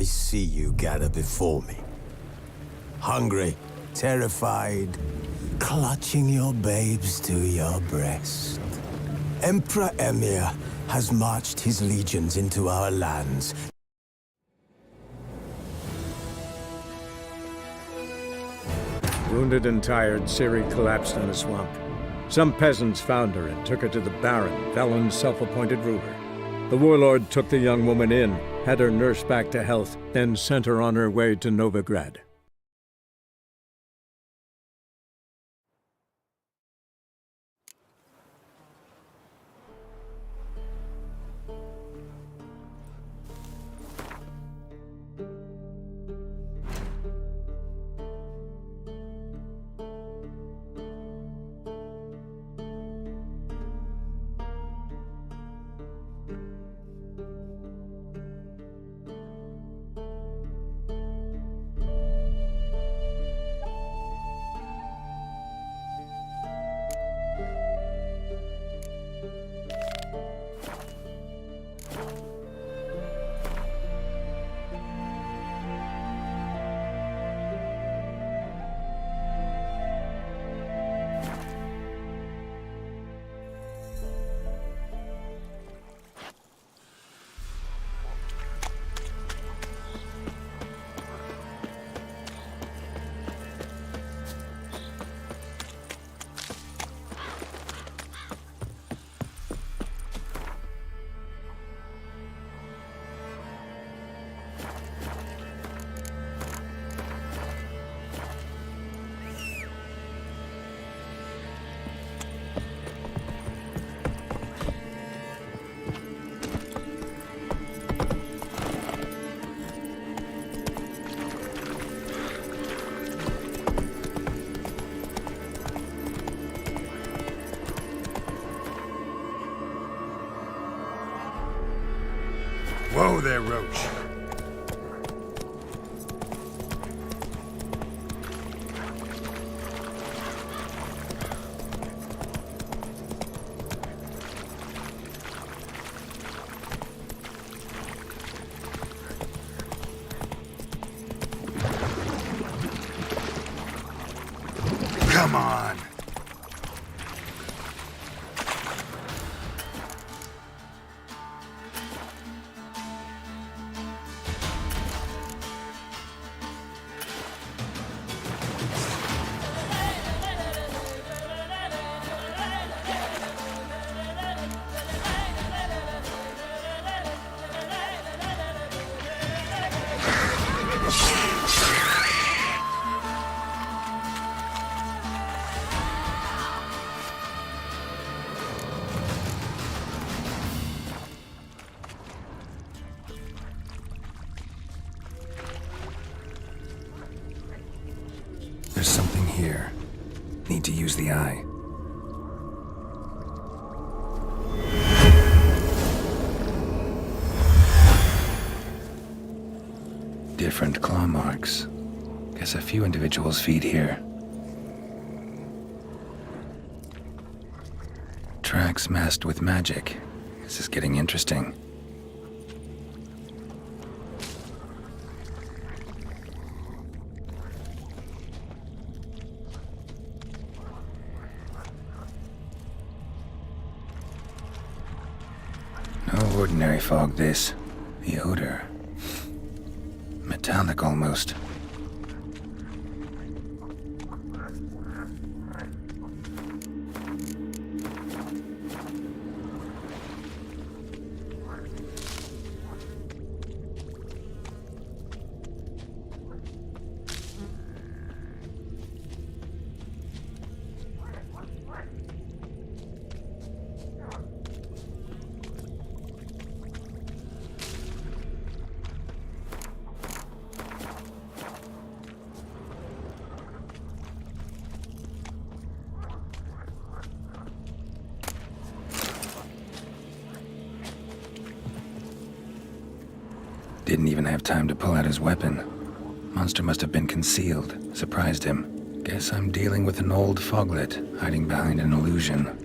I see you gather before me. Hungry, terrified, clutching your babes to your breast. Emperor Emir has marched his legions into our lands. Wounded and tired, Ciri collapsed in a swamp. Some peasants found her and took her to the Baron, Velen's self-appointed ruler. The warlord took the young woman in, had her nursed back to health, then sent her on her way to Novigrad. Whoa there, Roach. Come on. There's something here. Need to use the eye. Different claw marks. Guess a few individuals feed here. Tracks masked with magic. This is getting interesting. No ordinary fog, this. The odor. Metallic almost. Didn't even have time to pull out his weapon. Monster must have been concealed, surprised him. Guess I'm dealing with an old foglet, hiding behind an illusion.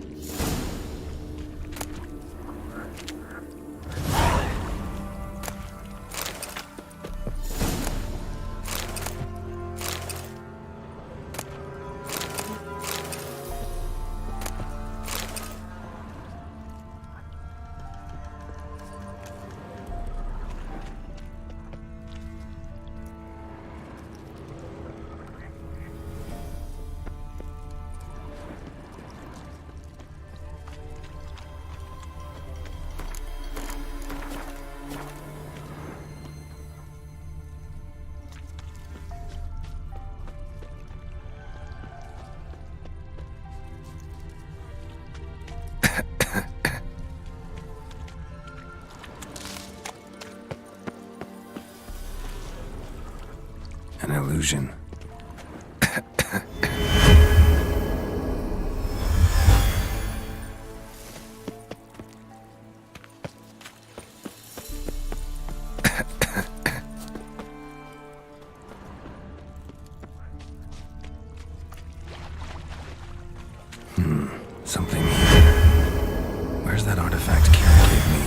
something. Where's that artifact Kira gave me?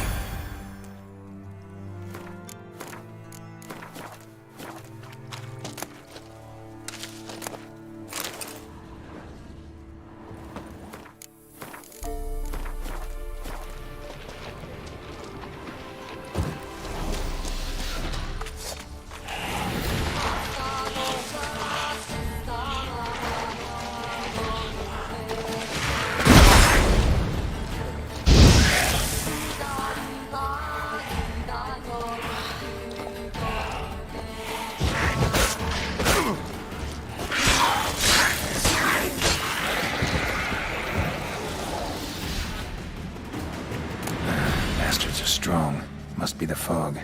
Bastards are strong. Must be the fog.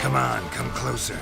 Come on, come closer.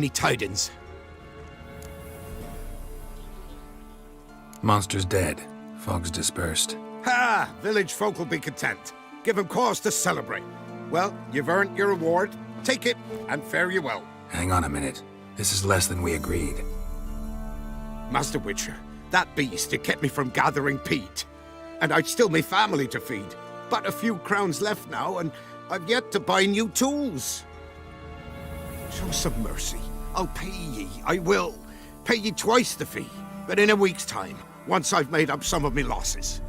Any tidings? Monster's dead. Fog's dispersed. Ha! Village folk will be content. Give 'em cause to celebrate. Well, you've earned your reward. Take it, and fare you well. Hang on a minute. This is less than we agreed. Master Witcher, that beast, it kept me from gathering peat. And I'd still me family to feed. But a few crowns left now, and I've yet to buy new tools. Show some mercy. I'll pay ye, I will. Pay ye twice the fee, but in a week's time, once I've made up some of me losses.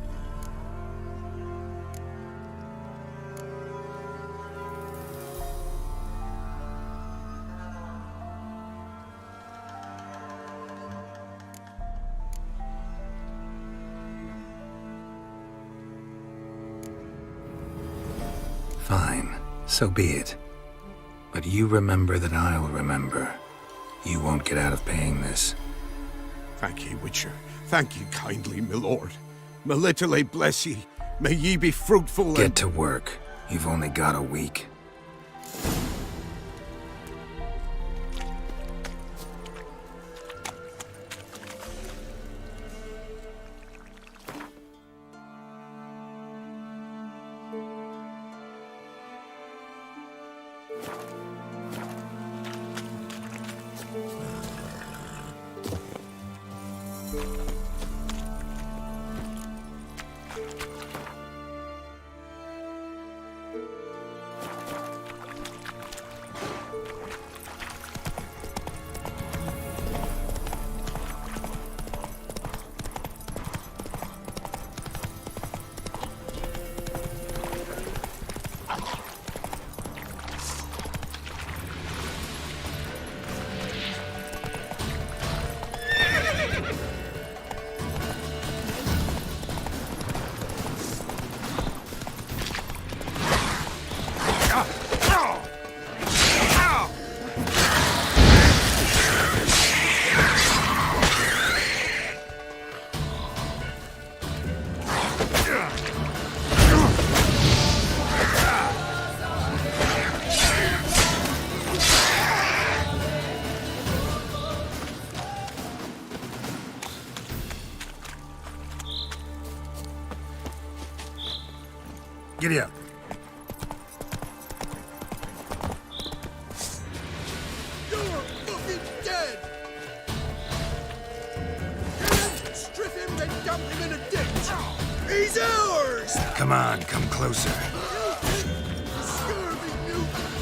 Fine, so be it. But you remember that I'll remember. You won't get out of paying this. Thank ye, Witcher. Thank ye kindly, my lord. Melitele bless ye. May ye be fruitful Get to work. You've only got a week. Giddy up. You're fucking dead! Strip him and dump him in a ditch! He's ours! Come on, come closer. Scurvy mutant!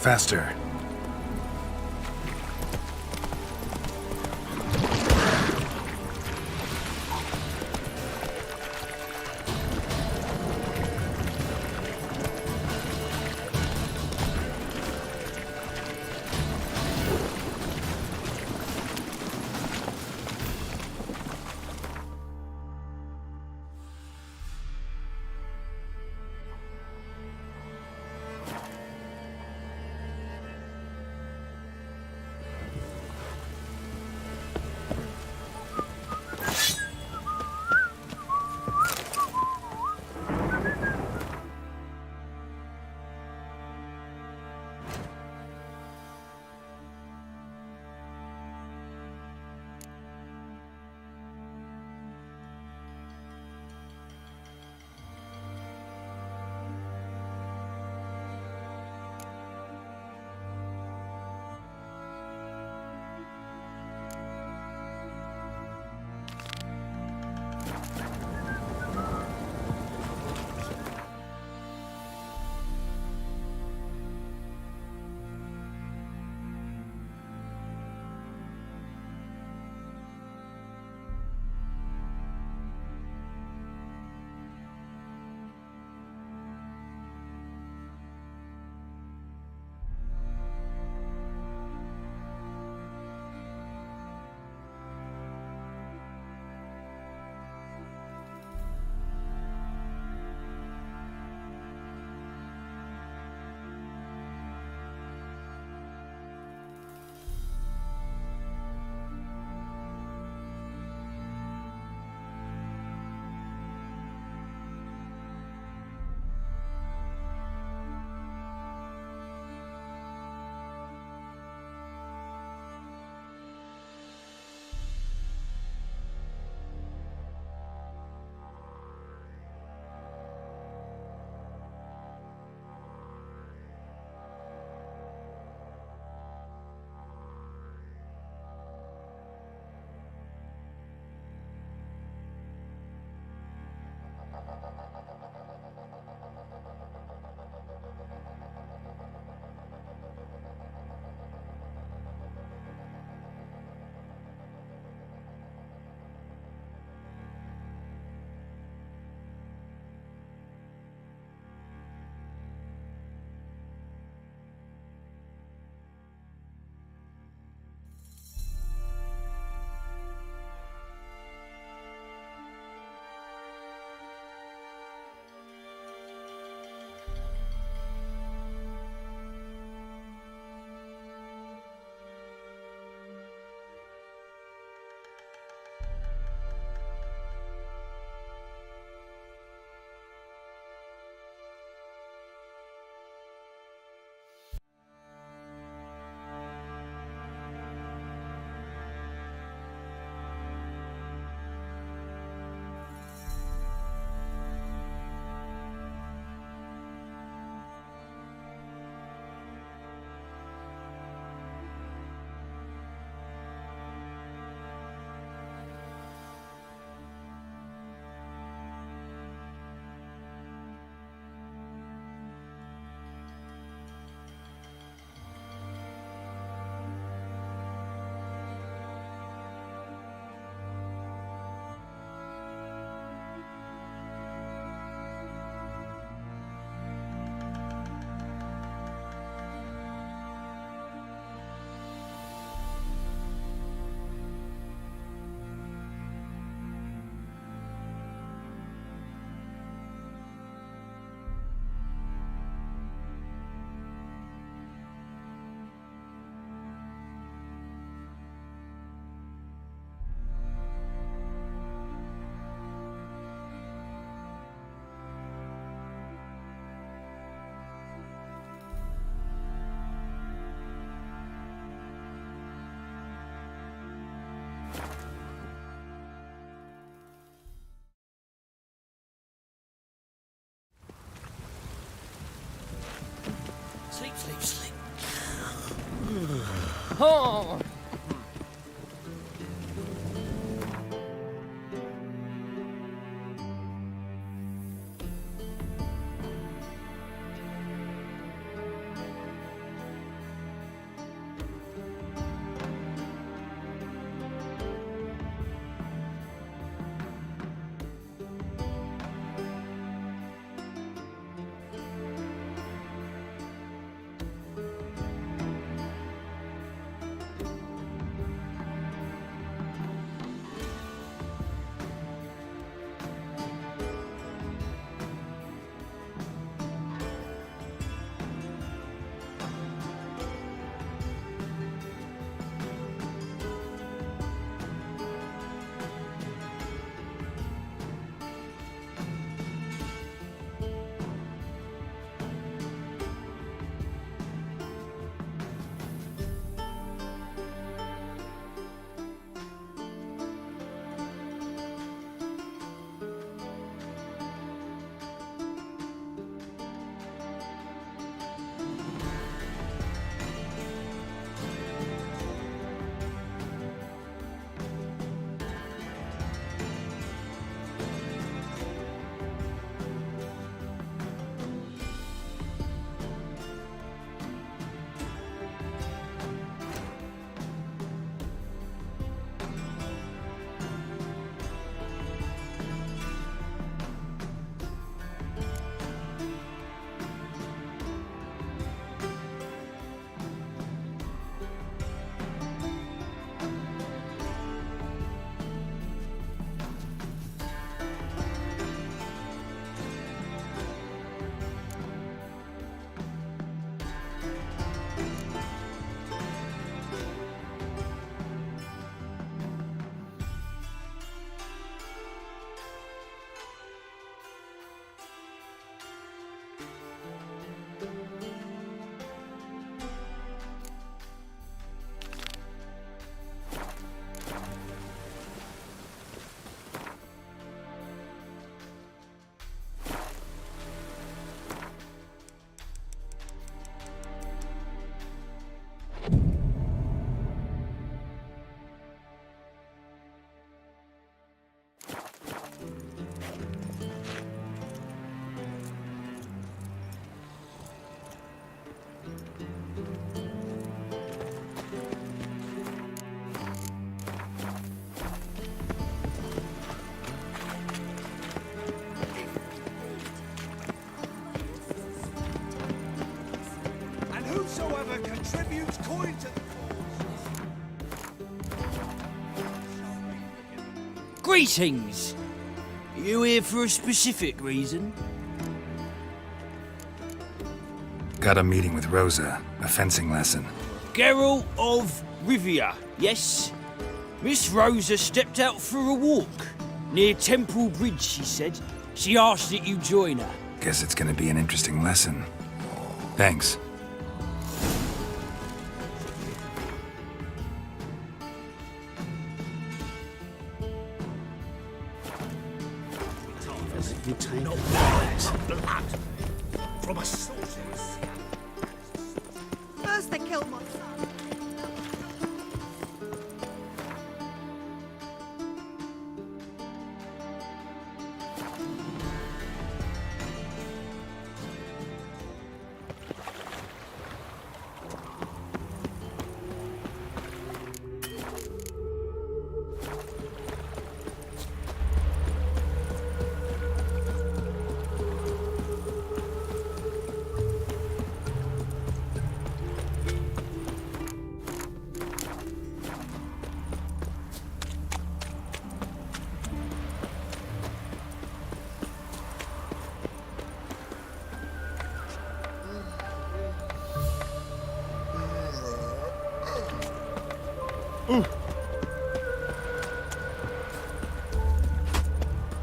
Faster. Sleep, sleep, sleep. Oh. contributes coin to the Greetings! You here for a specific reason? Got a meeting with Rosa, a fencing lesson. Geralt of Rivia, yes? Miss Rosa stepped out for a walk. Near Temple Bridge, she said. She asked that you join her. Guess it's gonna be an interesting lesson. Thanks. From a source. First they killed my son.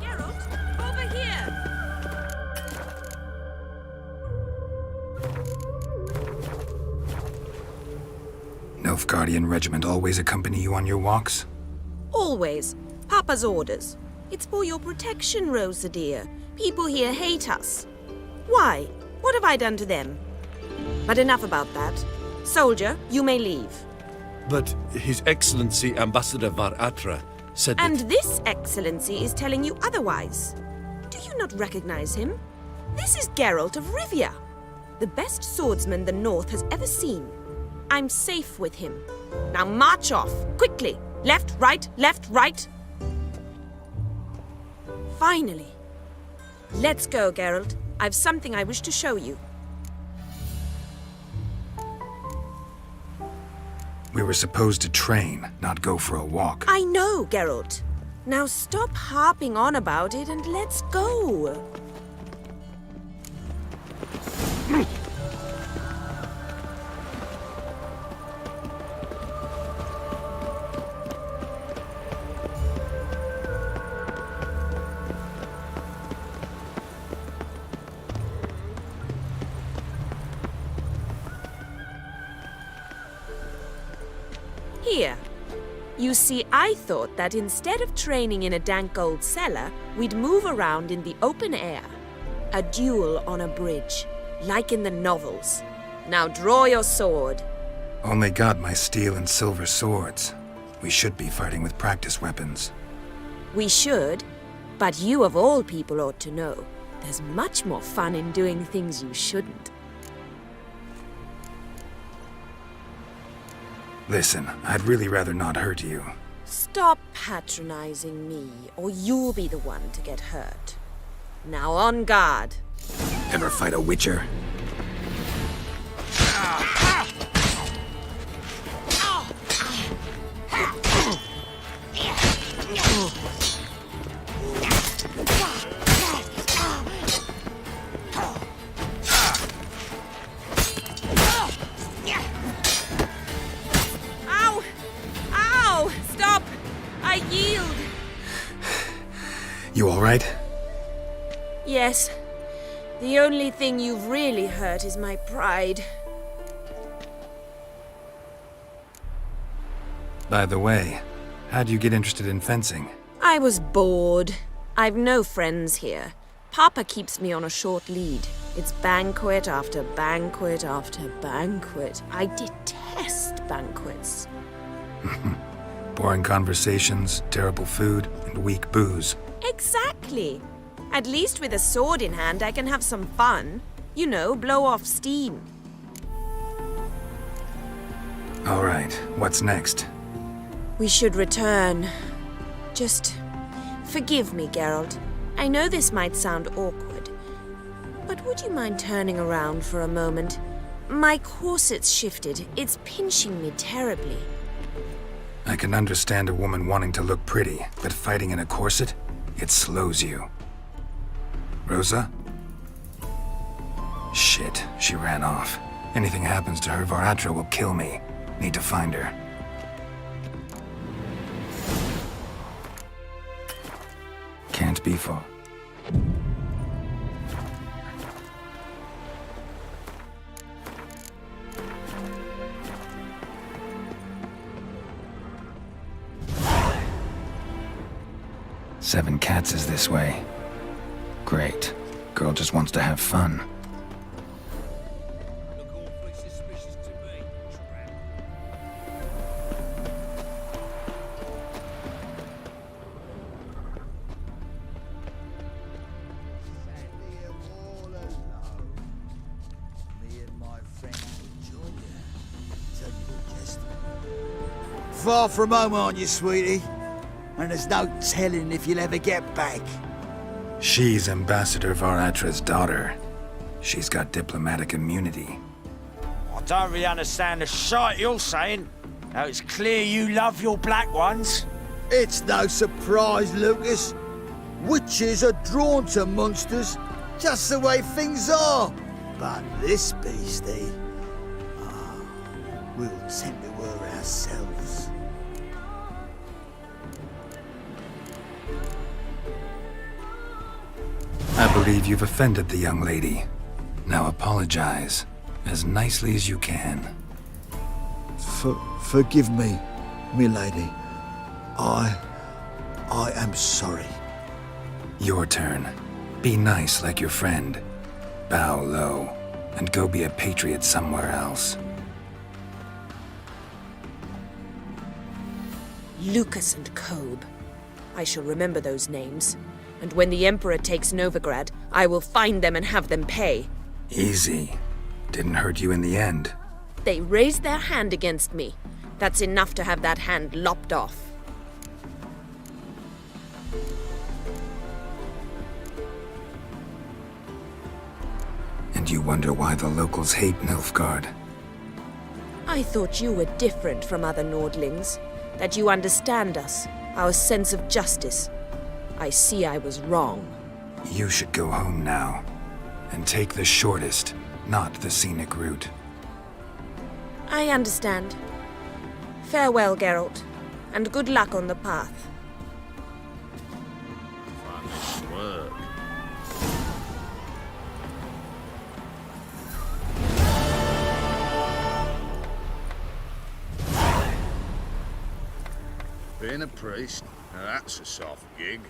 Geralt, over here! Nilfgaardian regiment always accompany you on your walks? Always. Papa's orders. It's for your protection, Rosa dear. People here hate us. Why? What have I done to them? But enough about that. Soldier, you may leave. But His Excellency Ambassador Var Atra said that... And this excellency is telling you otherwise. Do you not recognize him? This is Geralt of Rivia, the best swordsman the North has ever seen. I'm safe with him. Now march off, quickly. Left, right. Finally. Let's go, Geralt. I've something I wish to show you. We were supposed to train, not go for a walk. I know, Geralt. Now stop harping on about it and let's go. Here. You see, I thought that instead of training in a dank old cellar, we'd move around in the open air. A duel on a bridge, like in the novels. Now draw your sword. Only got my steel and silver swords. We should be fighting with practice weapons. We should, but you of all people ought to know. There's much more fun in doing things you shouldn't. Listen, I'd really rather not hurt you. Stop patronizing me, or you'll be the one to get hurt. Now on guard. Ever fight a witcher? Ow! Ow! Stop! I yield! You alright? Yes. The only thing you've really hurt is my pride. By the way, how'd you get interested in fencing? I was bored. I've no friends here. Papa keeps me on a short lead. It's banquet after banquet after banquet. I detest banquets. Boring conversations, terrible food, and weak booze. Exactly. At least with a sword in hand, I can have some fun. You know, blow off steam. Alright, what's next? We should return. Just forgive me, Geralt. I know this might sound awkward, but would you mind turning around for a moment? My corset's shifted. It's pinching me terribly. I can understand a woman wanting to look pretty, but fighting in a corset, it slows you. Rosa? Shit, she ran off. Anything happens to her, Varatra will kill me. Need to find her. Can't be far. Seven Cats is this way. Great. Girl just wants to have fun. Look awfully suspicious to me, tramp. Here all alone. Me and my friends will join you. Tell you a jest. Far from home, aren't you, sweetie? And there's no telling if you'll ever get back. She's Ambassador Varatra's daughter. She's got diplomatic immunity. I don't really understand the shite you're saying. Now it's clear you love your black ones. It's no surprise, Lucas. Witches are drawn to monsters, just the way things are. But this beastie, we'll tend to her ourselves. I believe you've offended the young lady. Now apologize, as nicely as you can. Forgive me, milady. I am sorry. Your turn. Be nice like your friend. Bow low, and go be a patriot somewhere else. Lucas and Kobe. I shall remember those names. And when the Emperor takes Novigrad, I will find them and have them pay. Easy. Didn't hurt you in the end. They raised their hand against me. That's enough to have that hand lopped off. And you wonder why the locals hate Nilfgaard. I thought you were different from other Nordlings. That you understand us, our sense of justice. I see I was wrong. You should go home now. And take the shortest, not the scenic route. I understand. Farewell, Geralt, and good luck on the path. Funny work. Being a priest, now that's a soft gig.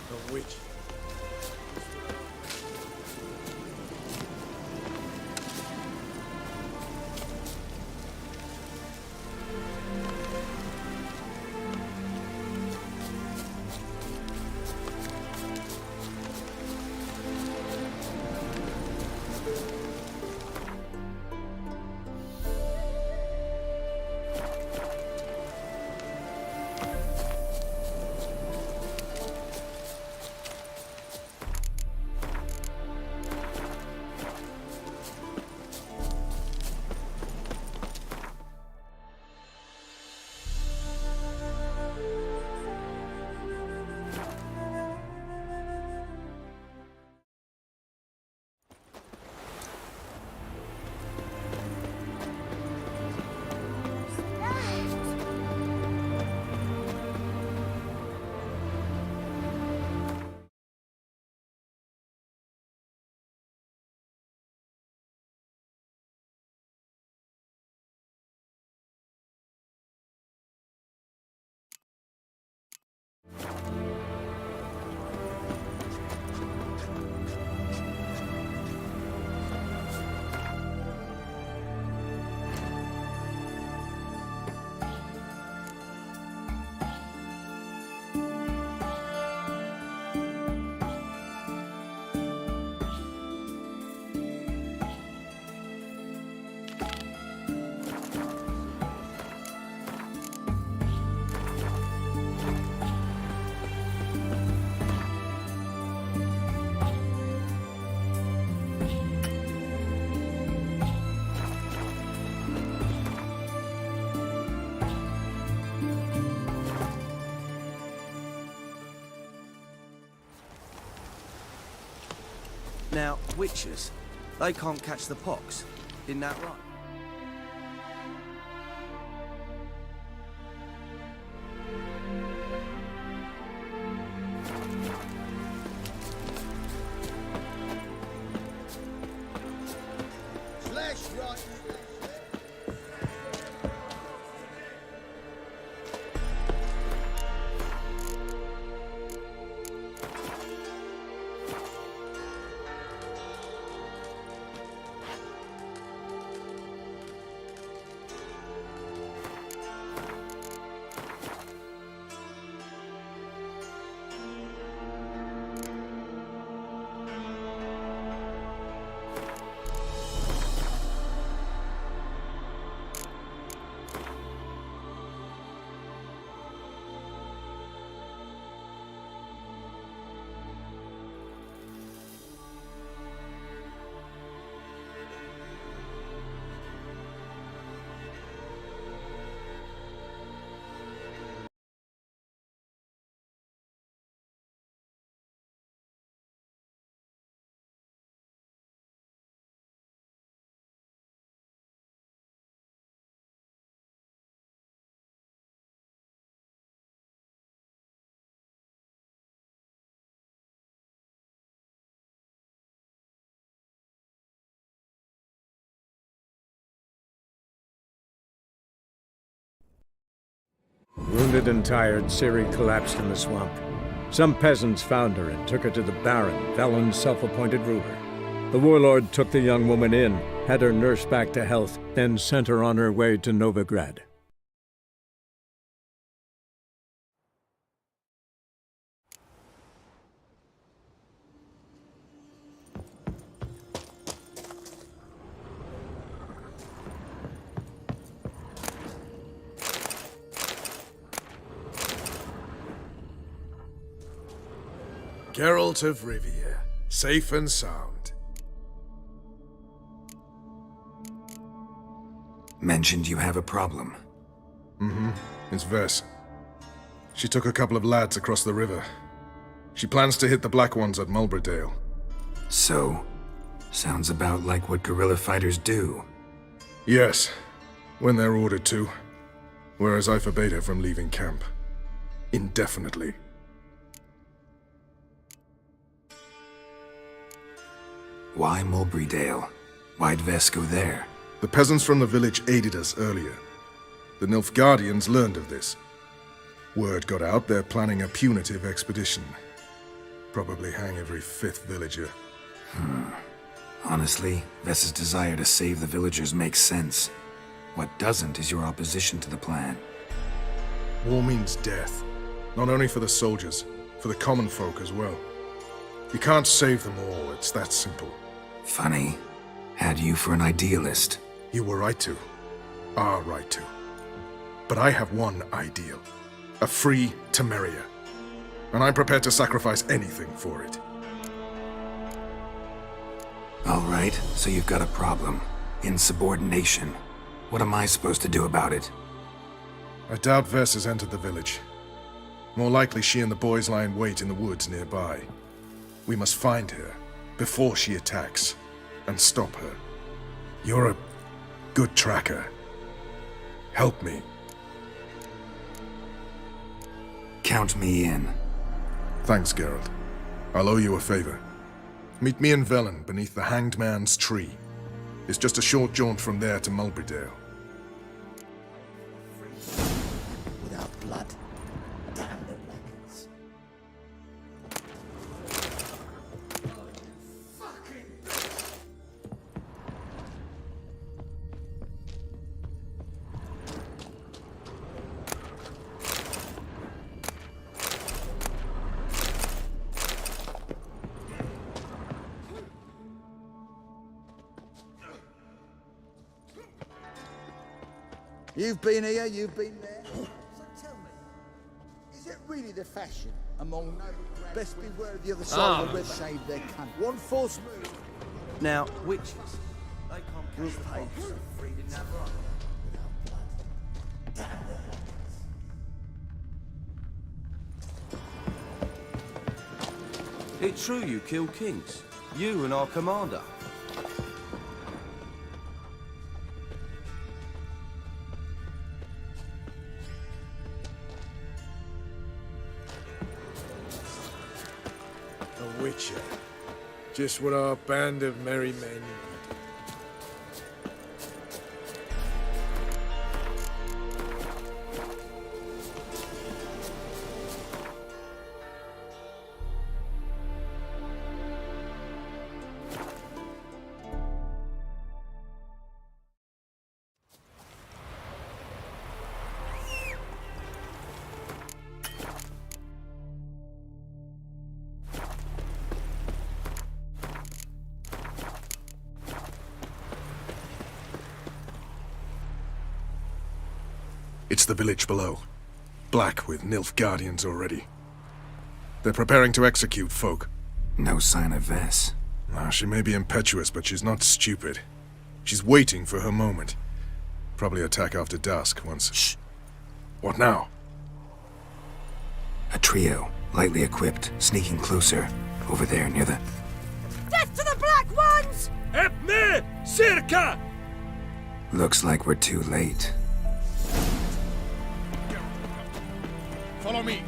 A witch. Now, witches, they can't catch the pox. Isn't that right? Slash right. Wounded and tired, Ciri collapsed in the swamp. Some peasants found her and took her to the Baron, Velen's self-appointed ruler. The warlord took the young woman in, had her nursed back to health, then sent her on her way to Novigrad. Geralt of Rivia, safe and sound. Mentioned you have a problem. It's Vess. She took a couple of lads across the river. She plans to hit the Black Ones at Mulbridale. So, sounds about like what guerrilla fighters do. Yes, when they're ordered to. Whereas I forbade her from leaving camp. Indefinitely. Why Mulbridale? Why'd Vess go there? The peasants from the village aided us earlier. The Nilfgaardians learned of this. Word got out they're planning a punitive expedition. Probably hang every fifth villager. Honestly, Vess's desire to save the villagers makes sense. What doesn't is your opposition to the plan. War means death. Not only for the soldiers, for the common folk as well. You can't save them all, it's that simple. Funny. Had you for an idealist. You were right to. Are right to. But I have one ideal. A free Temeria. And I'm prepared to sacrifice anything for it. All right, so you've got a problem. Insubordination. What am I supposed to do about it? I doubt Vess has entered the village. More likely she and the boys lie in wait in the woods nearby. We must find her before she attacks and stop her. You're a good tracker. Help me. Count me in. Thanks, Geralt. I'll owe you a favor. Meet me in Velen beneath the Hanged Man's tree. It's just a short jaunt from there to Mulbridale. Without blood. Damn the blackens. You've been here, you've been there. So tell me, is it really the fashion among noble best beware of the other side of the river save their cunt? One false move. Now, witches, they can't catch the pox. Isn't that right? It's true you kill kings. You and our commander. A witcher. Just what our band of merry men need. It's the village below. Black with Nilfgaardians already. They're preparing to execute folk. No sign of Vess. Now, she may be impetuous, but she's not stupid. She's waiting for her moment. Probably attack after dusk once... Shh! What now? A trio, lightly equipped, sneaking closer. Over there, near the... Death to the Black Ones! Help me! Circa! Looks like we're too late. Follow me.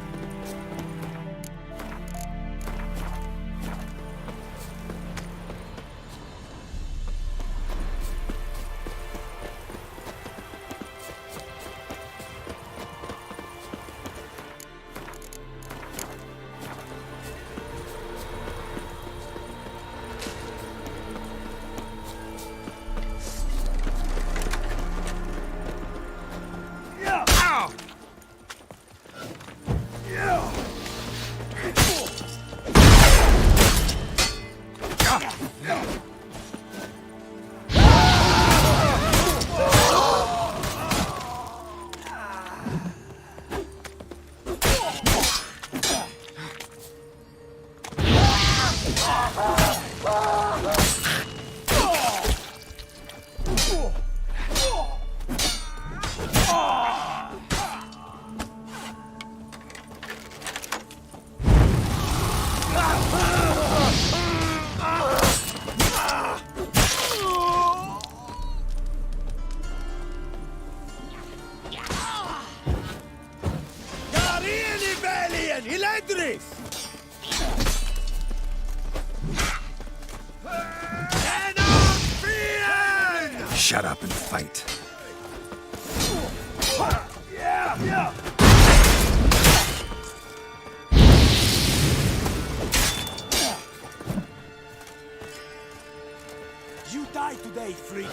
Shut up and fight. You die today, freak.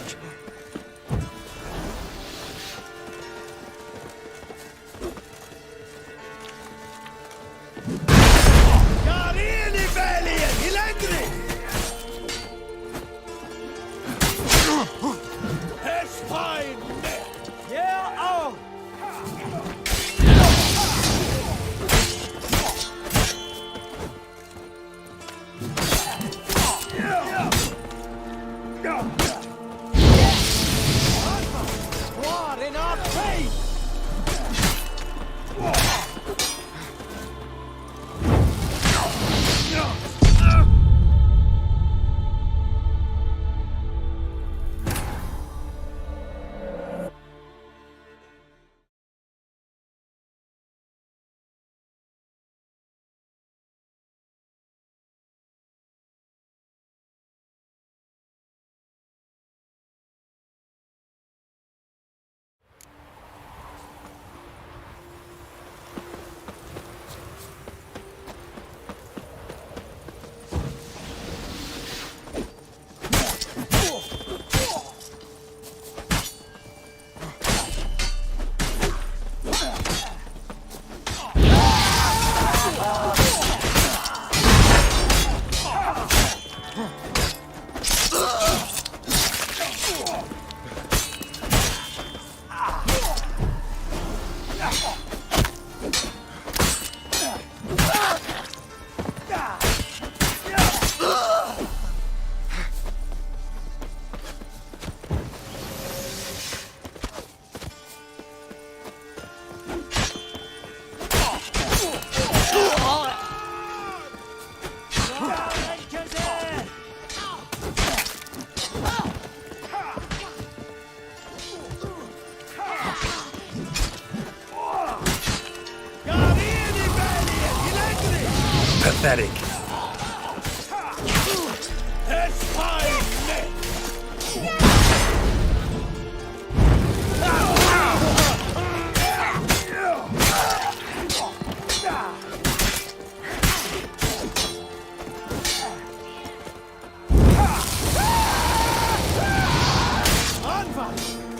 Pathetic.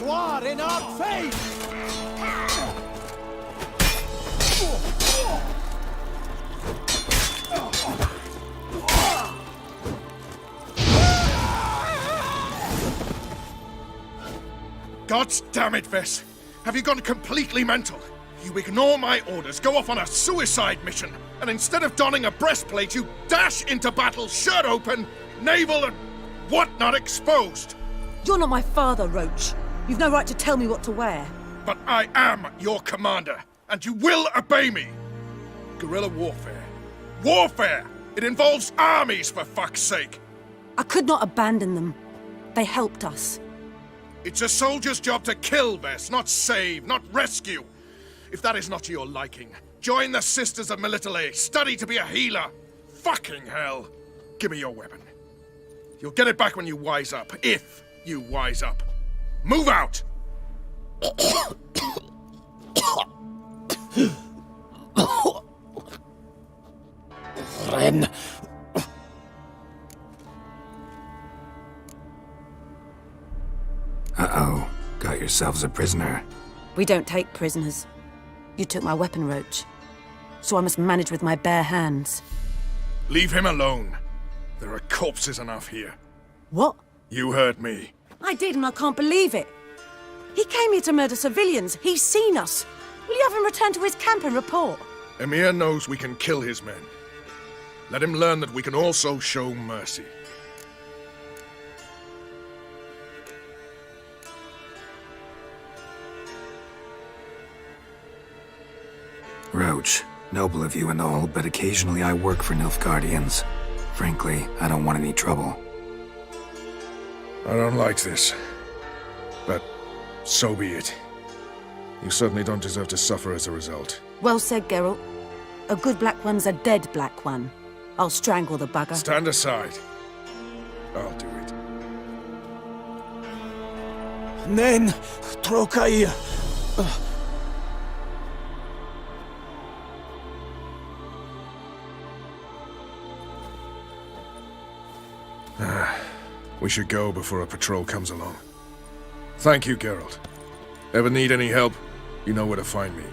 War in our face! God damn it, Vess! Have you gone completely mental? You ignore my orders, go off on a suicide mission, and instead of donning a breastplate, you dash into battle, shirt open, navel and whatnot exposed! You're not my father, Roach. You've no right to tell me what to wear. But I am your commander, and you will obey me! Guerrilla warfare. Warfare! It involves armies, for fuck's sake! I could not abandon them. They helped us. It's a soldier's job to kill, Vess, not save, not rescue. If that is not to your liking, join the Sisters of Melitele, study to be a healer. Fucking hell! Give me your weapon. You'll get it back when you wise up, if you wise up. Move out! Ren. Uh-oh. Got yourselves a prisoner. We don't take prisoners. You took my weapon, Roach. So I must manage with my bare hands. Leave him alone. There are corpses enough here. What? You heard me. I did, and I can't believe it. He came here to murder civilians. He's seen us. Will you have him return to his camp and report? Emir knows we can kill his men. Let him learn that we can also show mercy. Roach, noble of you and all, but occasionally I work for Nilfgaardians. Frankly, I don't want any trouble. I don't like this. But so be it. You certainly don't deserve to suffer as a result. Well said, Geralt. A good black one's a dead black one. I'll strangle the bugger. Stand aside. I'll do it. Nen, Trokair. We should go before a patrol comes along. Thank you, Geralt. Ever need any help, you know where to find me.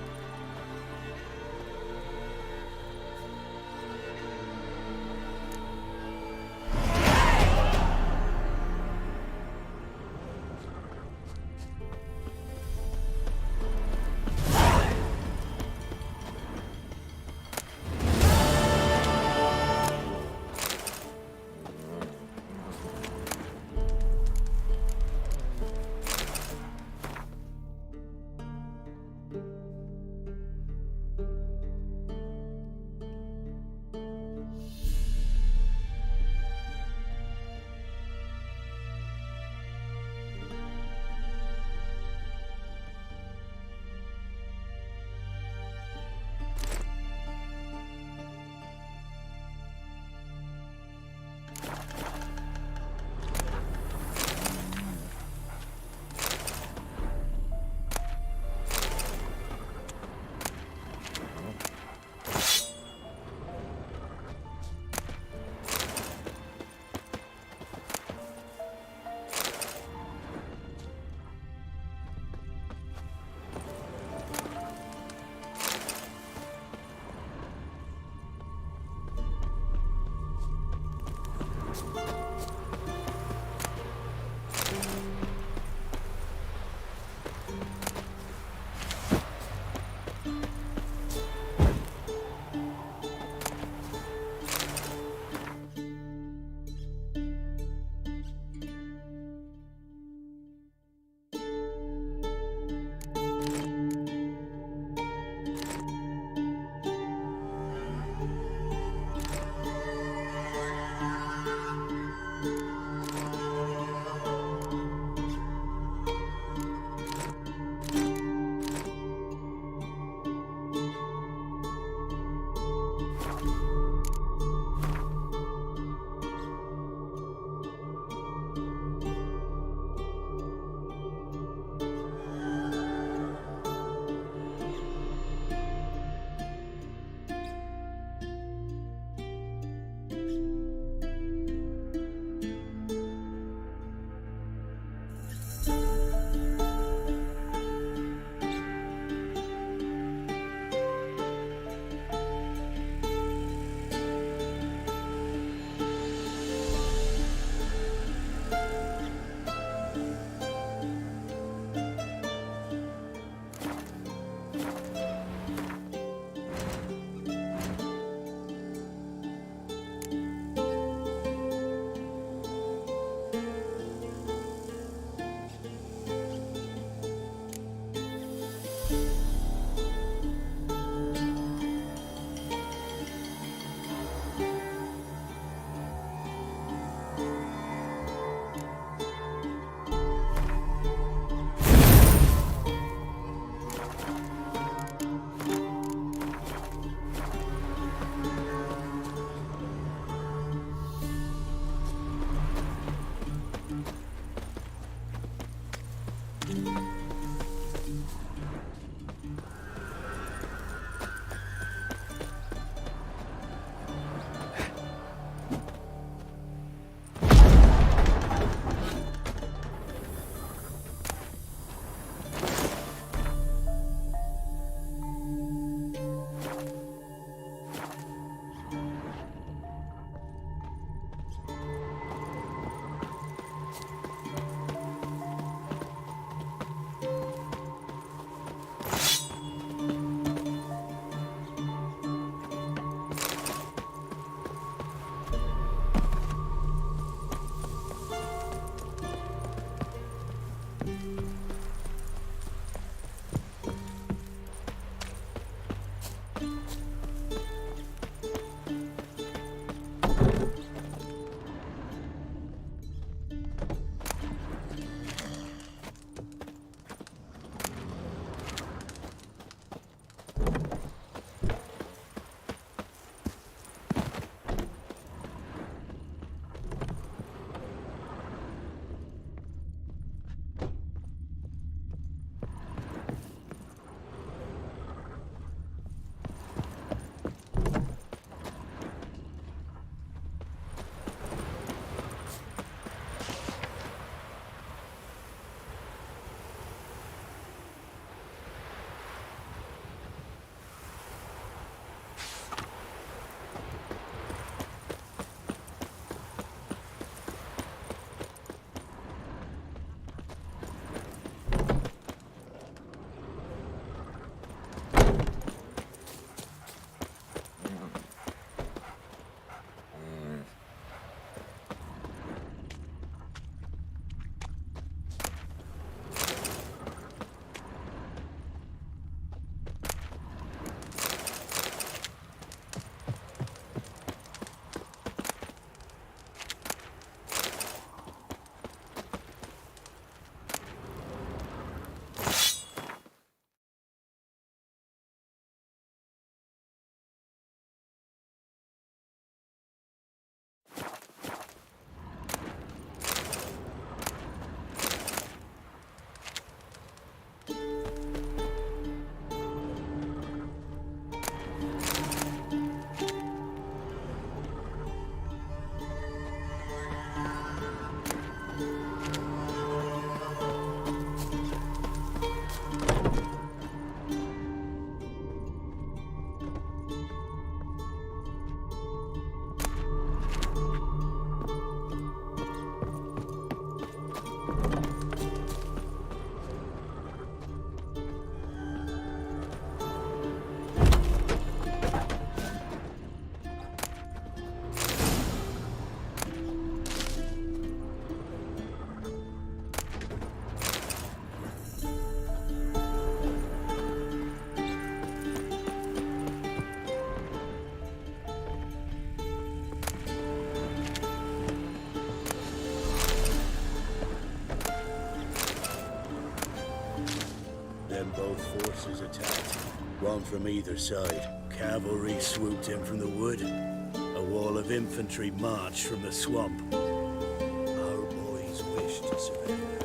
on from either side. Cavalry swooped in from the wood. A wall of infantry marched from the swamp. Our boys wished to surrender.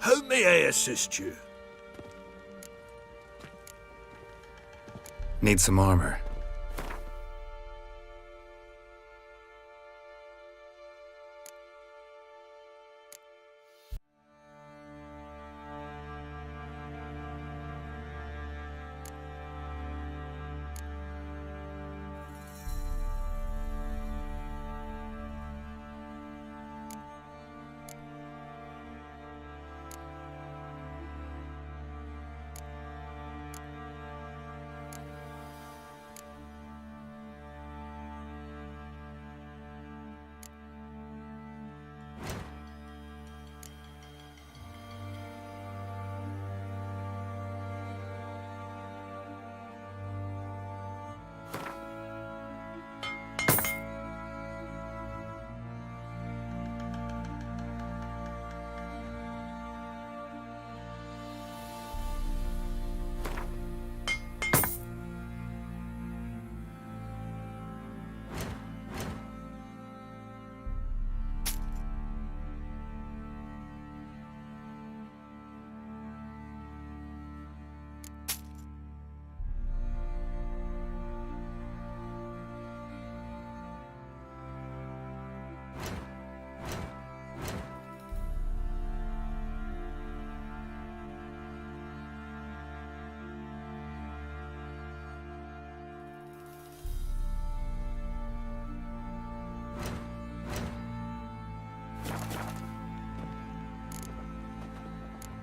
How may I assist you? Need some armor.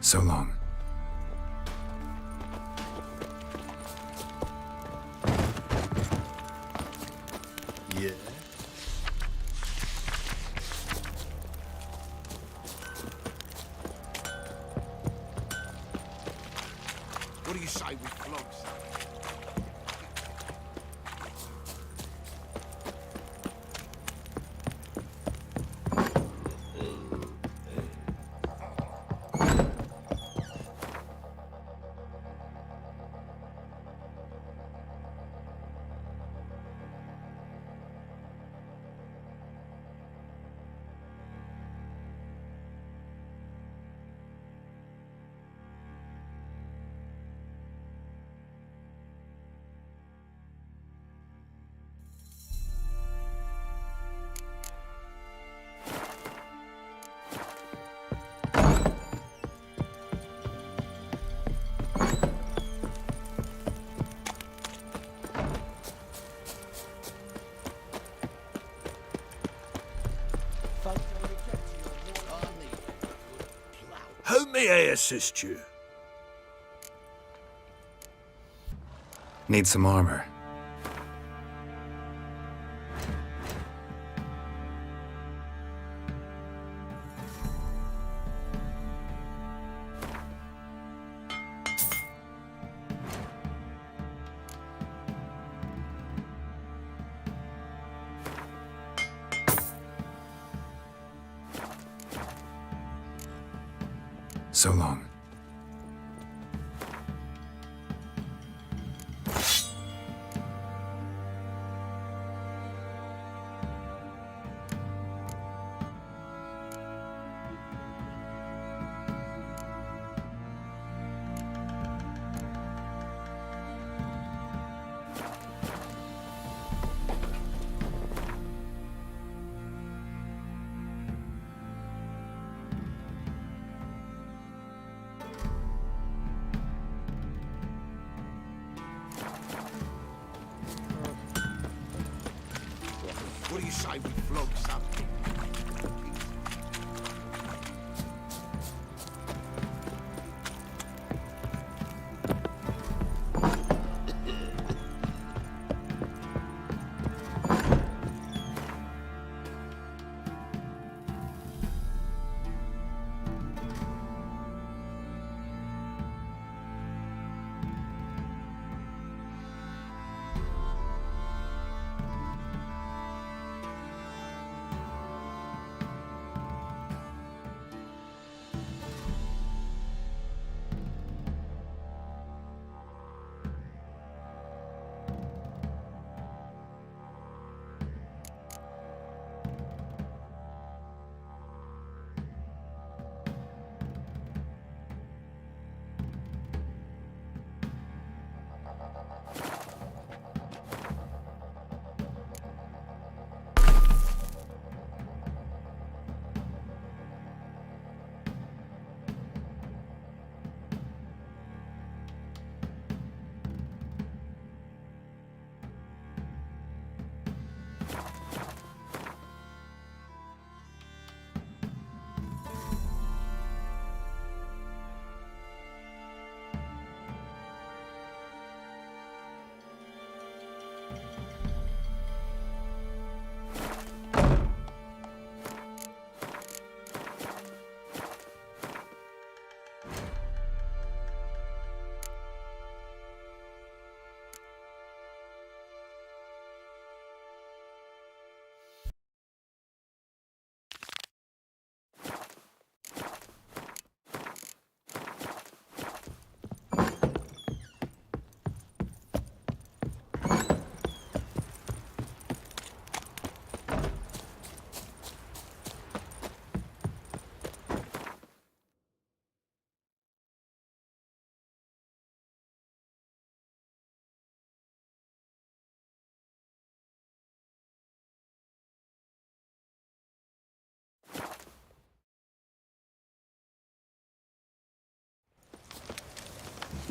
So long. Yeah? What do you say we flogs? How may I assist you? Need some armor. So long. What do you say we flog something?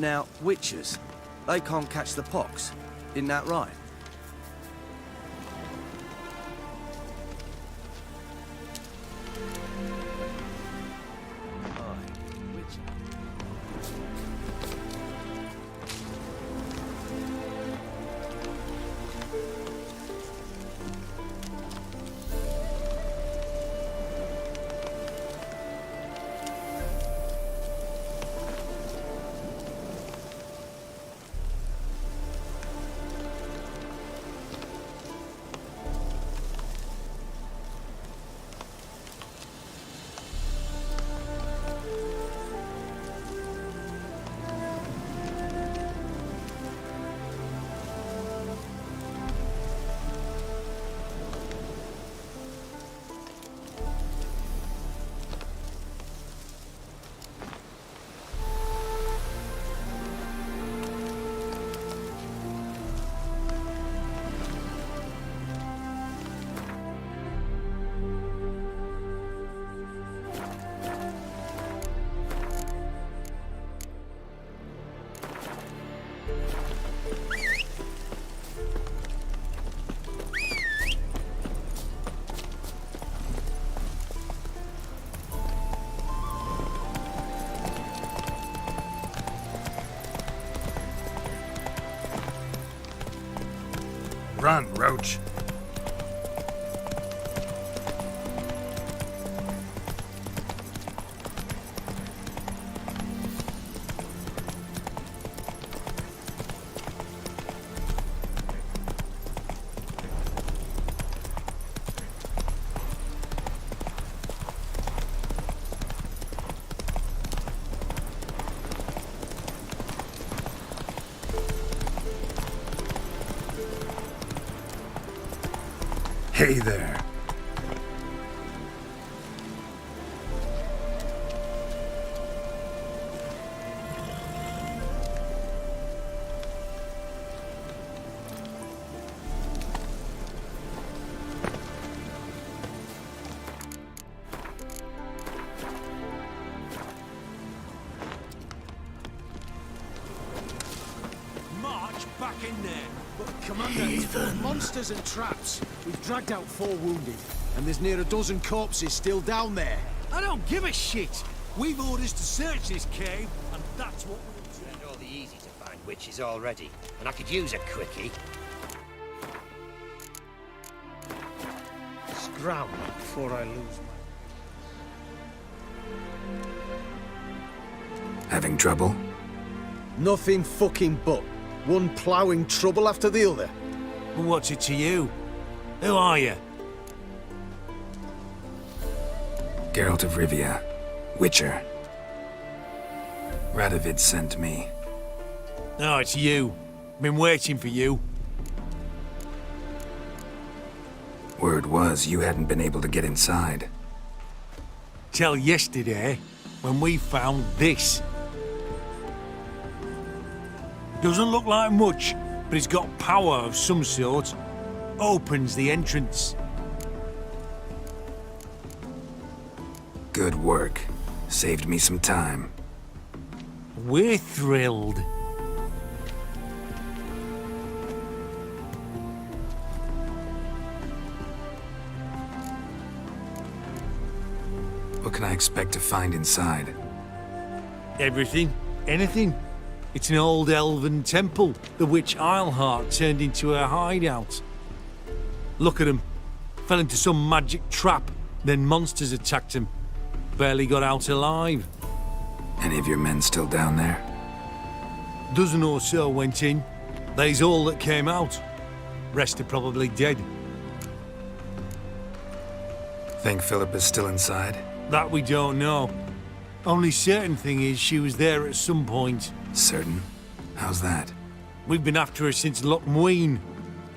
Now, witches, they can't catch the pox. Isn't that right? Aye, witches. Run, Roach. Hey there. March back in there. But, Commander, monsters and traps. We've dragged out 4 wounded, and there's near a dozen corpses still down there. I don't give a shit. We've orders to search this cave, and that's what we'll do. All the easy to find witches already, and I could use a quickie. Scram before I lose Having trouble? Nothing fucking but. One ploughing trouble after the other. But what's it to you? Who are you? Geralt of Rivia, Witcher. Radovid sent me. Oh, it's you. Been waiting for you. Word was you hadn't been able to get inside. Till yesterday, when we found this. Doesn't look like much, but it's got power of some sort. Opens the entrance. Good work. Saved me some time. We're thrilled. What can I expect to find inside? Everything. Anything. It's an old elven temple, the witch Isleheart turned into a hideout. Look at him. Fell into some magic trap, then monsters attacked him. Barely got out alive. Any of your men still down there? Dozen or so went in. They's all that came out. Rest are probably dead. Think Philippa's still inside? That we don't know. Only certain thing is she was there at some point. Certain? How's that? We've been after her since Lochmuin.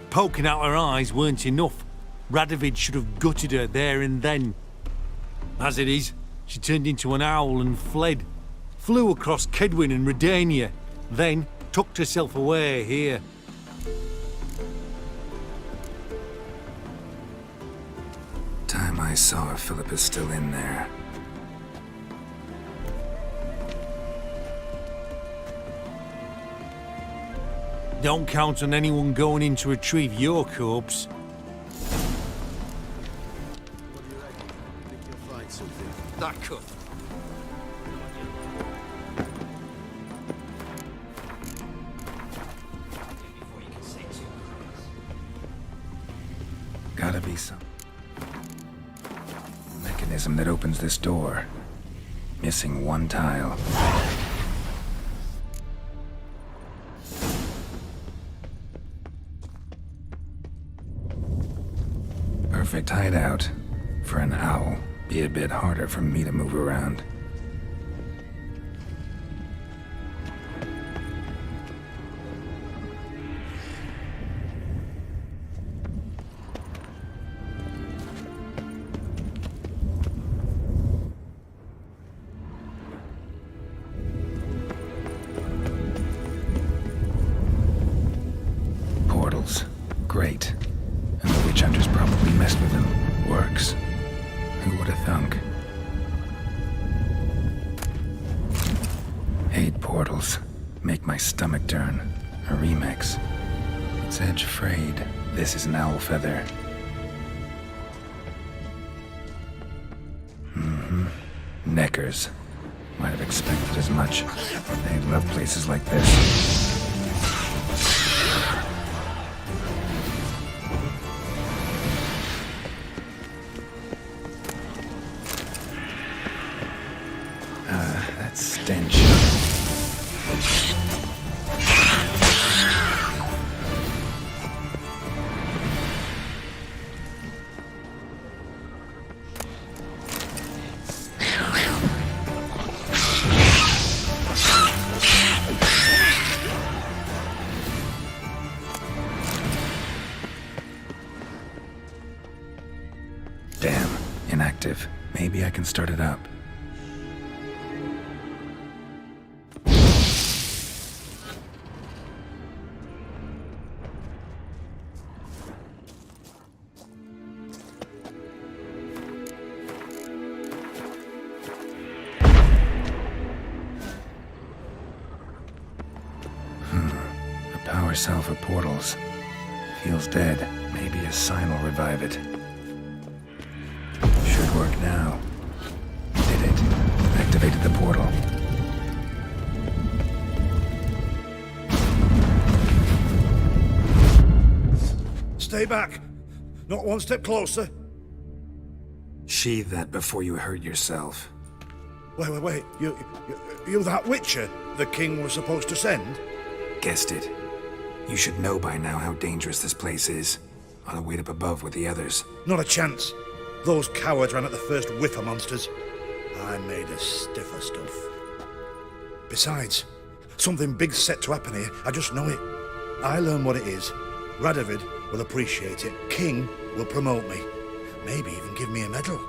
Poking out her eyes weren't enough. Radovid should have gutted her there and then. As it is, she turned into an owl and fled. Flew across Kedwin and Redania, then tucked herself away here. Time I saw her, Philippa's still in there. Don't count on anyone going in to retrieve your corpse. What do you reckon? Think you'll find something? That could. Gotta be some mechanism that opens this door. Missing one tile. Perfect hideout. For an owl, be a bit harder for me to move around. Portals. Great. And the witch hunters probably messed with them. Works. Who would have thunk? 8 portals. Make my stomach turn. A remix. It's edge frayed. This is an owl feather. Neckers. Might have expected as much. They love places like this. stench. Damn, inactive. Maybe I can start it up. A power cell for portals. Feels dead. Maybe a sign will revive it. Should work now. Did it. Activated the portal. Stay back. Not one step closer. Sheathe that before you hurt yourself. Wait. You that Witcher the king was supposed to send? Guessed it. You should know by now how dangerous this place is. Ought to wait up above with the others. Not a chance. Those cowards ran at the first whiff of monsters. I made a stiffer stuff. Besides, something big's set to happen here. I just know it. I learn what it is. Radovid will appreciate it. King will promote me. Maybe even give me a medal.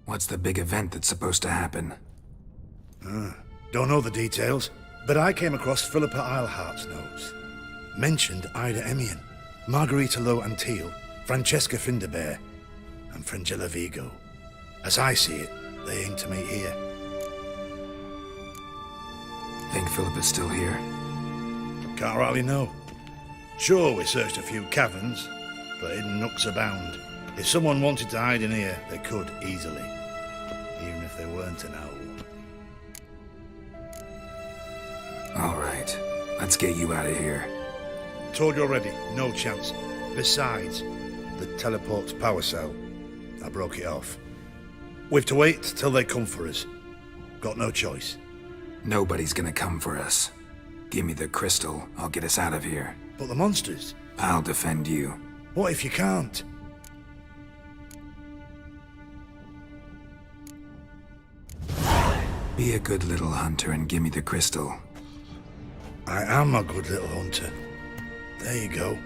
What's the big event that's supposed to happen? Don't know the details, but I came across Philippa Eilhart's notes. Mentioned Ida Emian, Margarita Lo Antil, Francesca Finderbear, and Frangella Vigo. As I see it, they aim to meet here. Think Philippa's still here? Can't rightly know. Sure, we searched a few caverns, but hidden nooks abound. If someone wanted to hide in here, they could easily. Even if they weren't an owl. All right, let's get you out of here. Told you already, no chance. Besides, the teleport's power cell. I broke it off. We've to wait till they come for us. Got no choice. Nobody's gonna come for us. Give me the crystal, I'll get us out of here. But the monsters? I'll defend you. What if you can't? Be a good little hunter and give me the crystal. I am a good little hunter. There you go.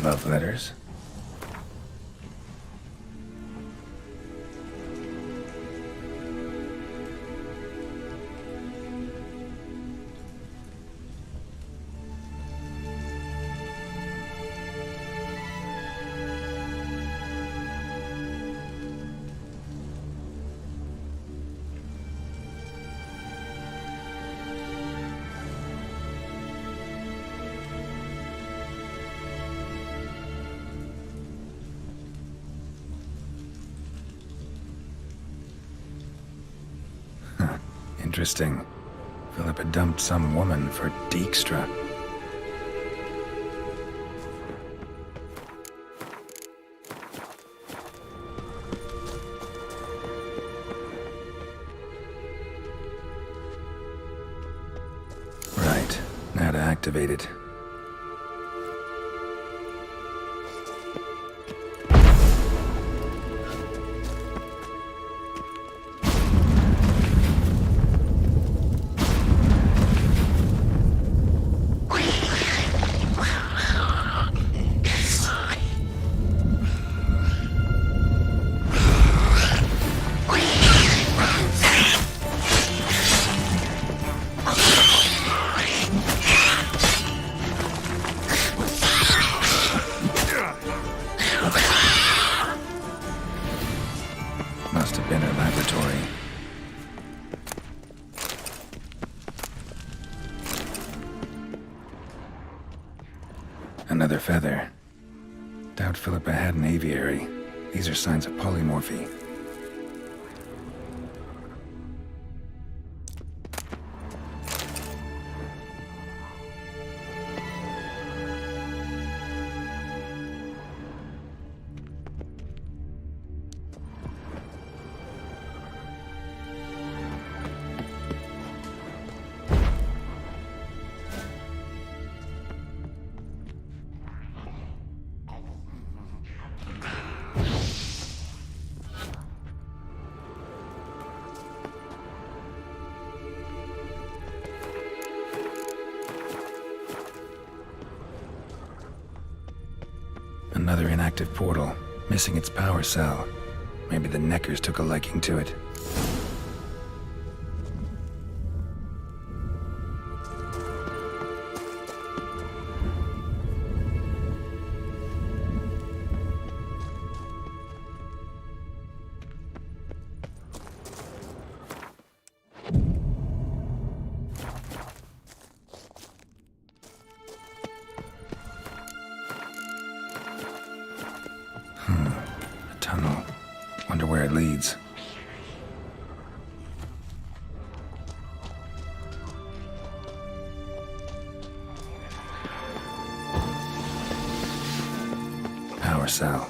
Love letters? Interesting. Philippa dumped some woman for Dijkstra. Right. Now to activate it. Must have been her laboratory. Another feather. Doubt Philippa had an aviary. These are signs of polymorphy. active portal, missing its power cell. Maybe the Neckers took a liking to it. A tunnel. Wonder where it leads. Power cell.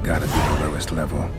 Gotta be the lowest level.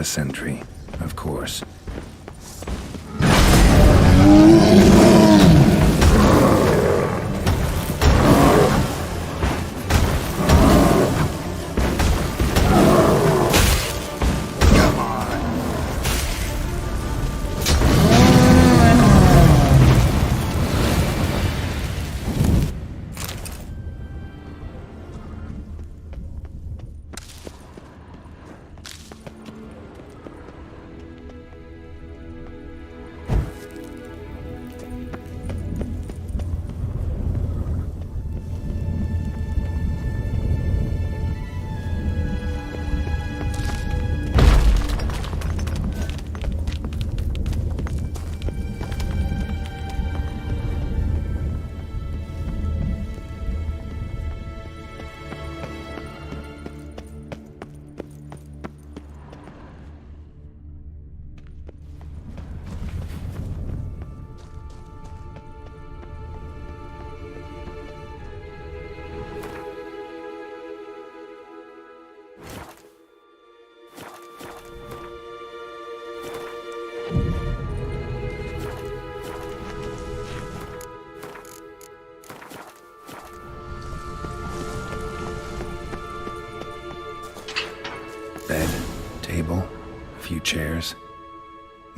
Sentry, of course.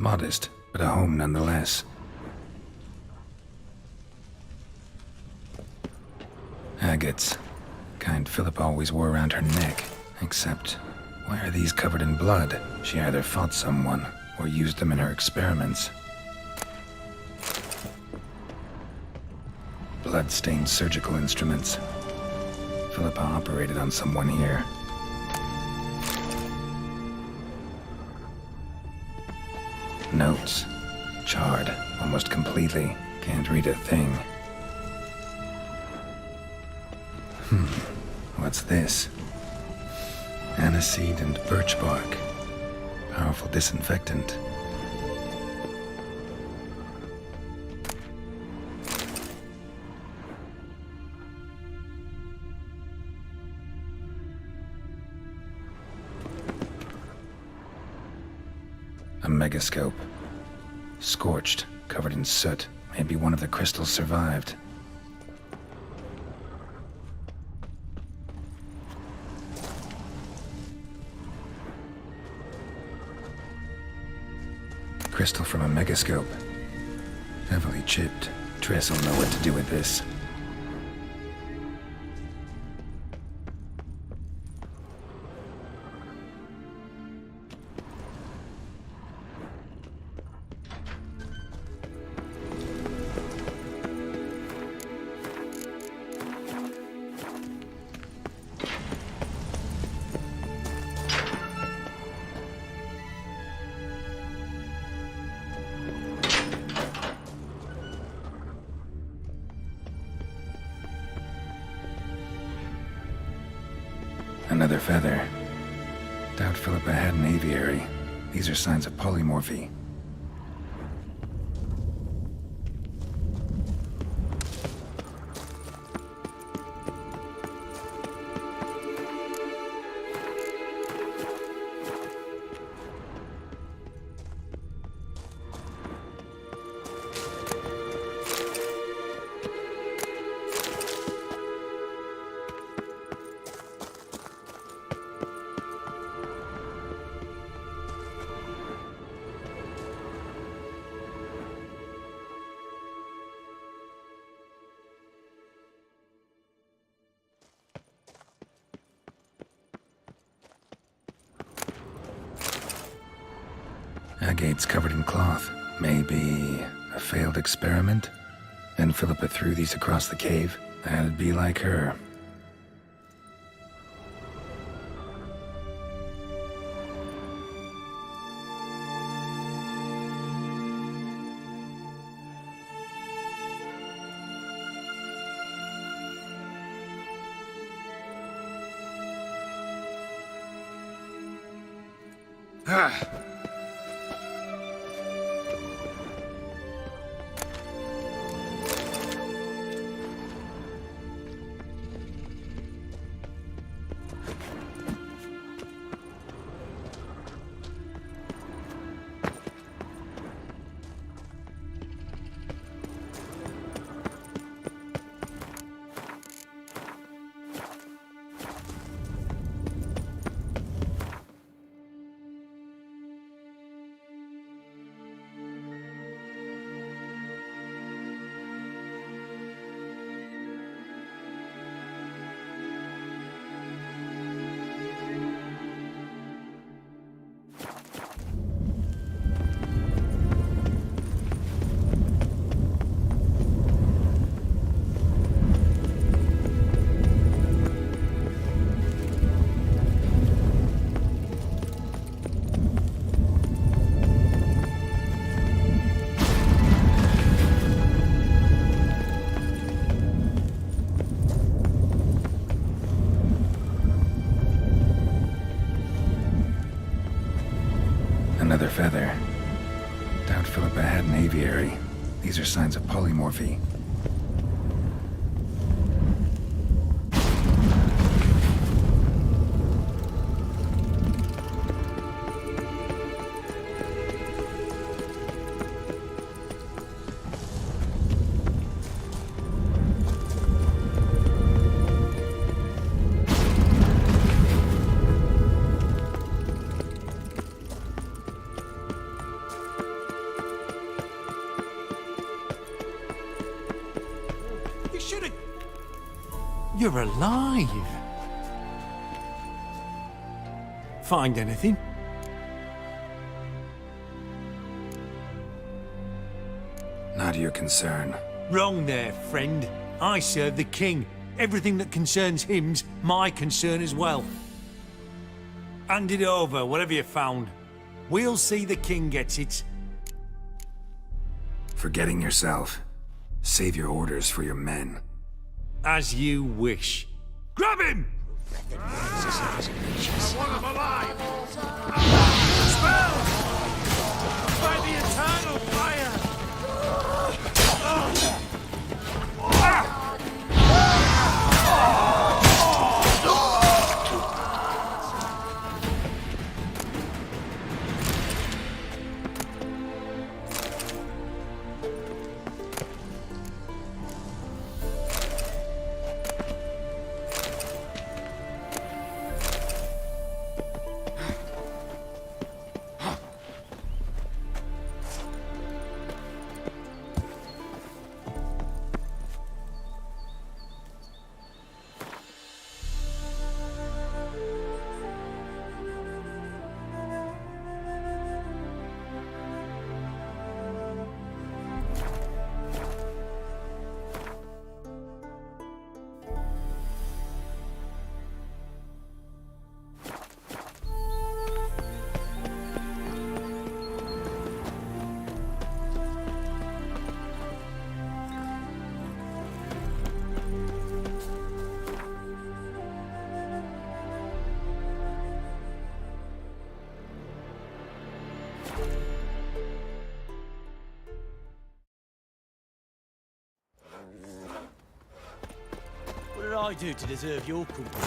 Modest, but a home nonetheless. Agates. Kind Philippa always wore around her neck. Except, why are these covered in blood? She either fought someone, or used them in her experiments. Blood-stained surgical instruments. Philippa operated on someone here. Notes. Charred, almost completely. Can't read a thing. What's this? Aniseed and birch bark. Powerful disinfectant. A megascope. Scorched, covered in soot. Maybe one of the crystals survived. Crystal from a megascope. Heavily chipped. Triss will know what to do with this. Another feather. Doubt Philippa had an aviary. These are signs of polymorphy. Agates covered in cloth. Maybe a failed experiment? Then Philippa threw these across the cave. That'd be like her. Another feather. Doubt Philippa had an aviary. These are signs of polymorphy. You should have... You're alive. Find anything? Not your concern. Wrong there, friend. I serve the king. Everything that concerns him's my concern as well. Hand it over, whatever you found. We'll see the king gets it. Forgetting yourself. Save your orders for your men. As you wish. Grab him! I want him alive! Spell! By the eternal fire! What did I do to deserve your company?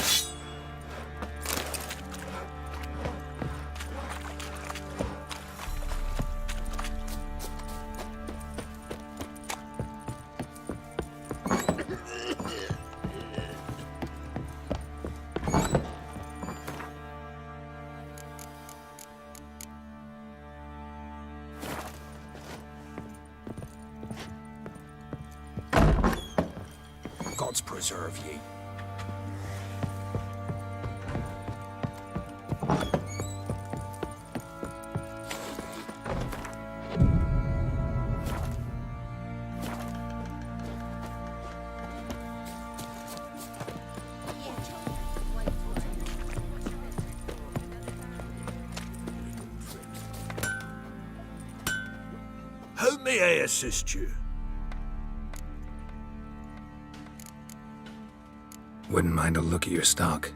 Gods preserve ye. How may I assist you? Wouldn't mind a look at your stock.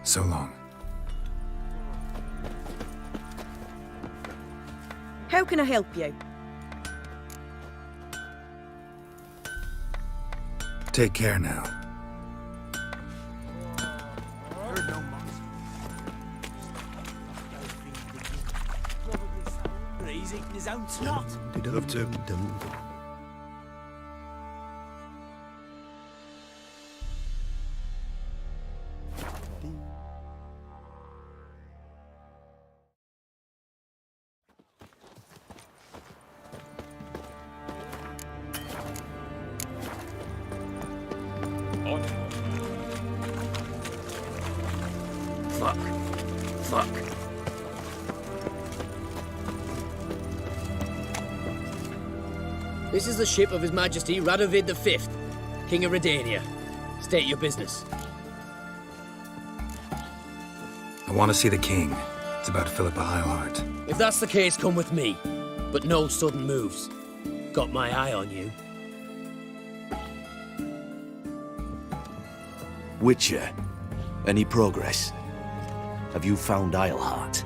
So long. How can I help you? Take care now. He's eating his own snot. Love to. Fuck. Fuck. This is the ship of His Majesty Radovid V, King of Redania. State your business. I want to see the king. It's about Philippa Eilhart. If that's the case, come with me. But no sudden moves. Got my eye on you. Witcher, any progress? Have you found Eilhart?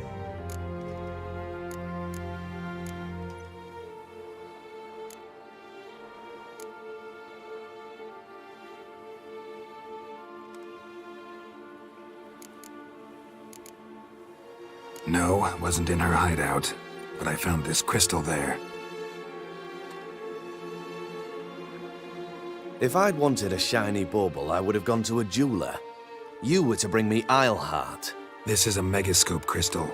No, wasn't in her hideout. But I found this crystal there. If I'd wanted a shiny bauble, I would have gone to a jeweler. You were to bring me Eilhart. This is a megascope crystal.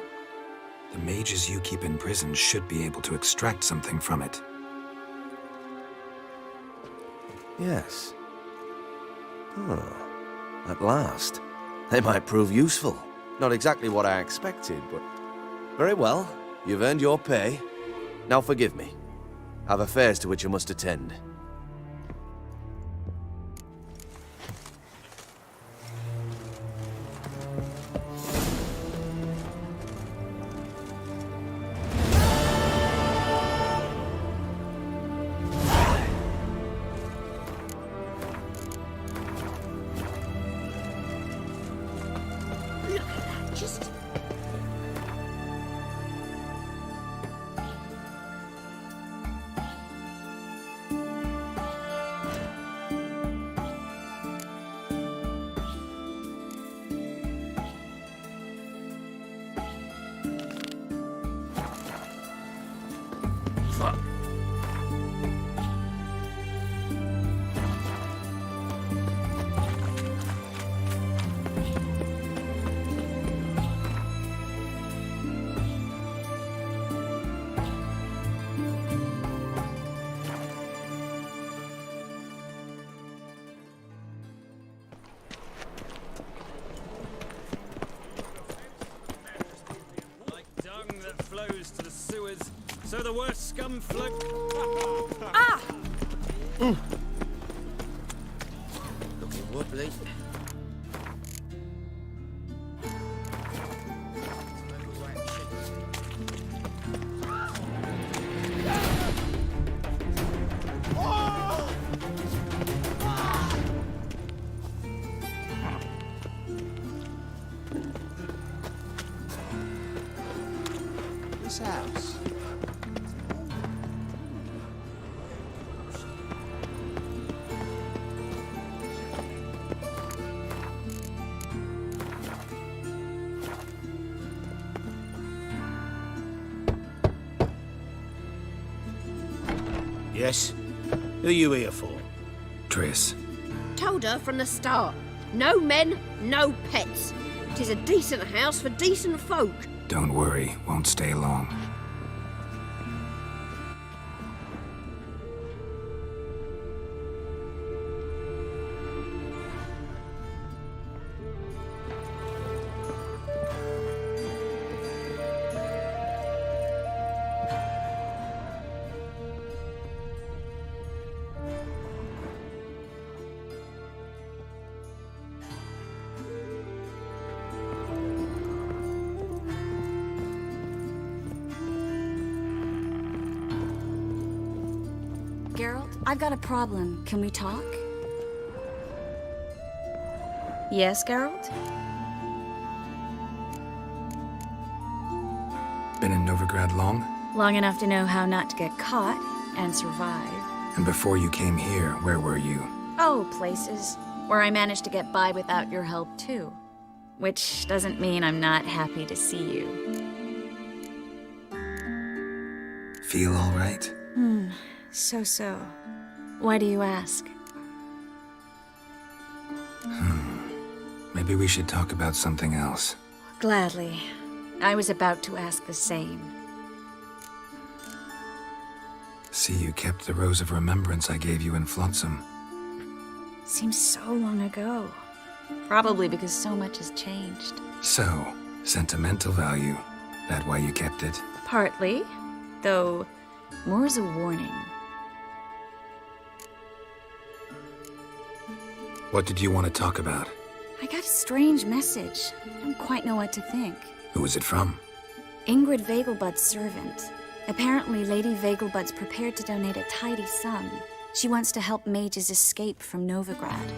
The mages you keep in prison should be able to extract something from it. Yes. At last. They might prove useful. Not exactly what I expected, but... Very well. You've earned your pay. Now forgive me. I've affairs to which I must attend. To the sewers, so the worst scum float. Ah! Looking wobbly. This house. Yes? Who are you here for? Triss. Told her from the start. No men, no pets. It is a decent house for decent folk. Don't worry, won't stay long. Geralt, I've got a problem. Can we talk? Yes, Geralt? Been in Novigrad long? Long enough to know how not to get caught and survive. And before you came here, where were you? Oh, places where I managed to get by without your help, too. Which doesn't mean I'm not happy to see you. Feel all right? So. Why do you ask? Maybe we should talk about something else. Gladly. I was about to ask the same. See, you kept the Rose of Remembrance I gave you in Flotsam. Seems so long ago. Probably because so much has changed. So, sentimental value. That why you kept it? Partly. Though, more as a warning. What did you want to talk about? I got a strange message. I don't quite know what to think. Who was it from? Ingrid Vegelbud's servant. Apparently, Lady Vegelbud's prepared to donate a tidy sum. She wants to help mages escape from Novigrad.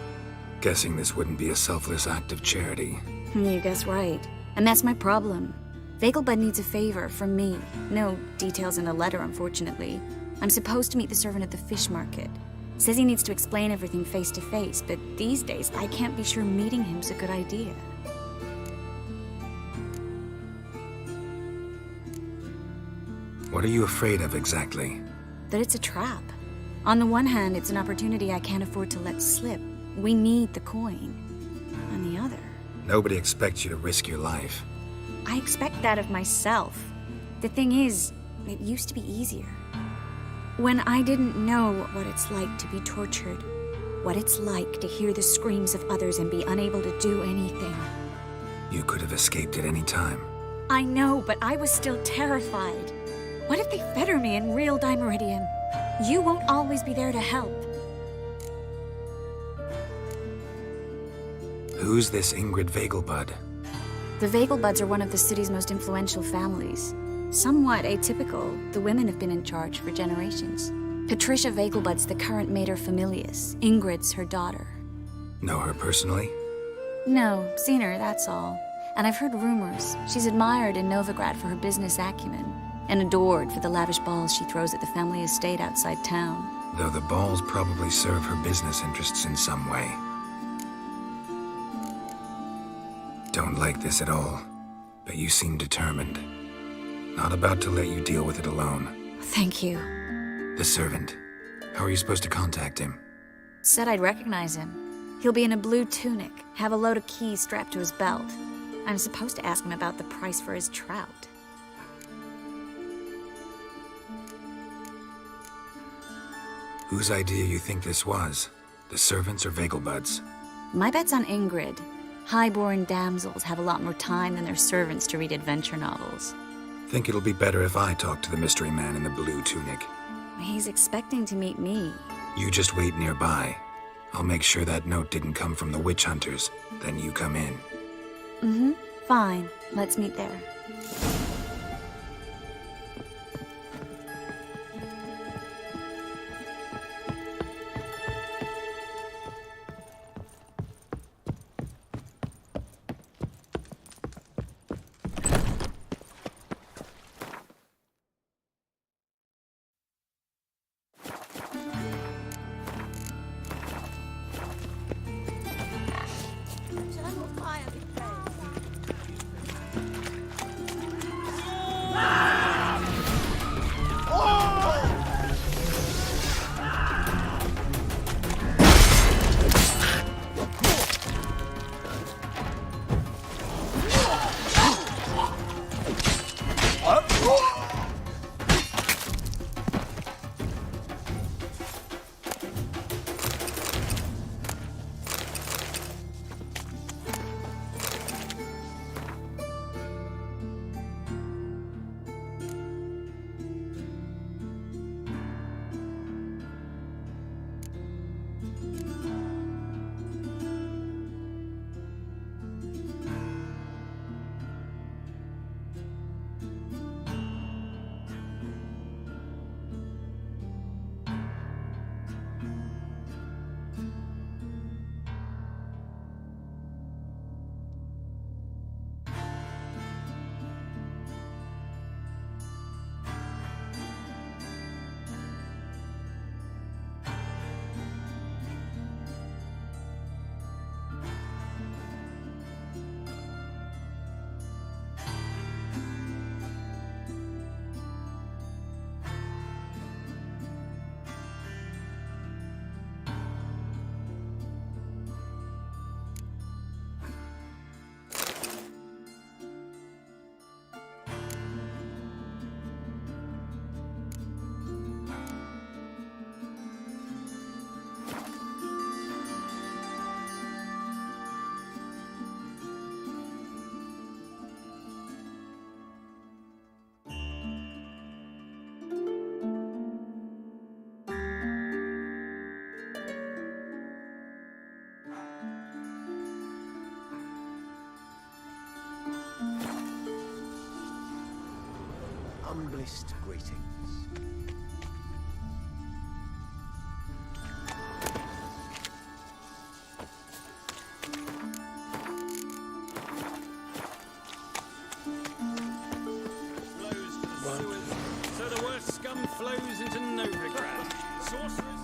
Guessing this wouldn't be a selfless act of charity. You guess right. And that's my problem. Vegelbud needs a favor from me. No details in the letter, unfortunately. I'm supposed to meet the servant at the fish market. Says he needs to explain everything face to face, but these days I can't be sure meeting him's a good idea. What are you afraid of exactly? That it's a trap. On the one hand, it's an opportunity I can't afford to let slip. We need the coin. On the other... Nobody expects you to risk your life. I expect that of myself. The thing is, it used to be easier. When I didn't know what it's like to be tortured, what it's like to hear the screams of others and be unable to do anything. You could have escaped at any time. I know, but I was still terrified. What if they fetter me in real Dimeridium? You won't always be there to help. Who's this Ingrid Vegelbud? The Vegelbuds are one of the city's most influential families. Somewhat atypical, the women have been in charge for generations. Patricia Vegelbud's the current mater familias. Ingrid's her daughter. Know her personally? No, seen her, that's all. And I've heard rumors. She's admired in Novigrad for her business acumen, and adored for the lavish balls she throws at the family estate outside town. Though the balls probably serve her business interests in some way. Don't like this at all, but you seem determined. Not about to let you deal with it alone. Thank you. The servant. How are you supposed to contact him? Said I'd recognize him. He'll be in a blue tunic, have a load of keys strapped to his belt. I'm supposed to ask him about the price for his trout. Whose idea you think this was? The servants or Vegelbud's? My bet's on Ingrid. High-born damsels have a lot more time than their servants to read adventure novels. Think it'll be better if I talk to the mystery man in the blue tunic. He's expecting to meet me. You just wait nearby. I'll make sure that note didn't come from the witch hunters. Then you come in. Mm-hmm. Fine. Let's meet there. Humblest greetings. So the worst scum flows into Novigrad. Sorcerers.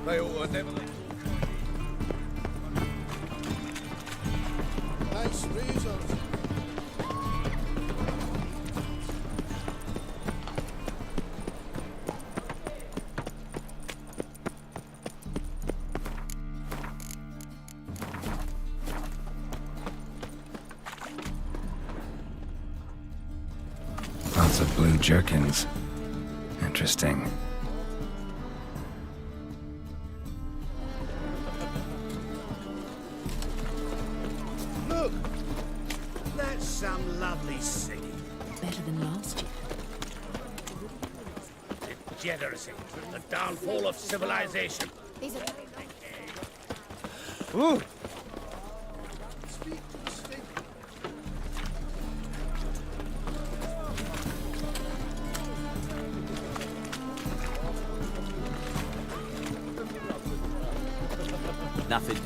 They all were never. Nice reasons. Lots of blue jerkins. Interesting. Look! That's some lovely singing. Better than last year. Degeneracy, the downfall of civilization. These are... Ooh. Nothing.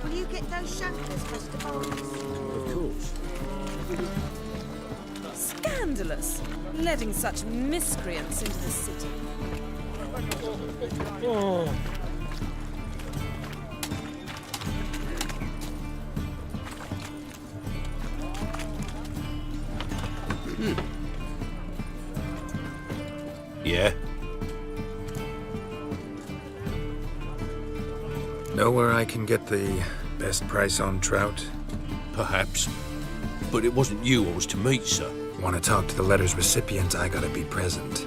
Will you get those shankers, Mr. Bowles? Of course. Scandalous. Letting such miscreants into the city. Oh. Yeah? Know where I can get the best price on trout? Perhaps. But it wasn't you I was to meet, sir. Want to talk to the letter's recipient, I gotta be present.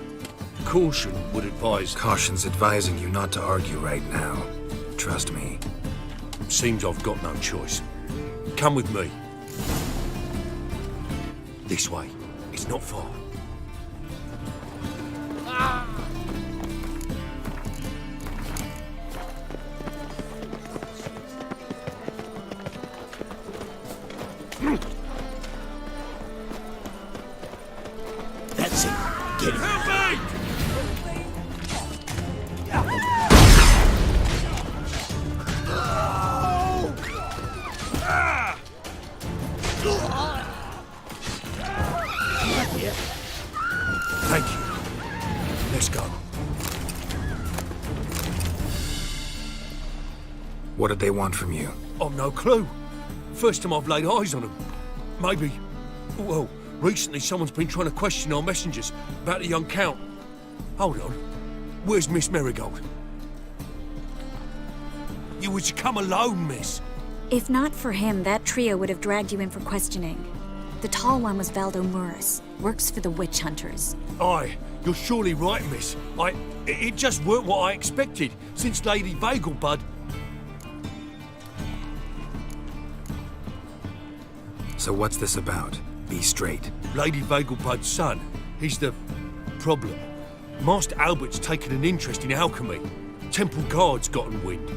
Caution would advise... Caution's advising you not to argue right now. Trust me. Seems I've got no choice. Come with me. This way. It's not far. That's it. Get it. Thank you. Let's go. What did they want from you? I've no clue. First time I've laid eyes on them. Maybe... Well, recently someone's been trying to question our messengers about the young Count. Hold on. Where's Miss Marigold? You was to come alone, miss. If not for him, that trio would have dragged you in for questioning. The tall one was Valdo Murris, works for the witch hunters. Aye, you're surely right, miss. It just weren't what I expected, since Lady Vagelbud... So what's this about? Be straight. Lady Vagelbud's son, he's the... problem. Master Albert's taken an interest in alchemy. Temple Guard's gotten wind.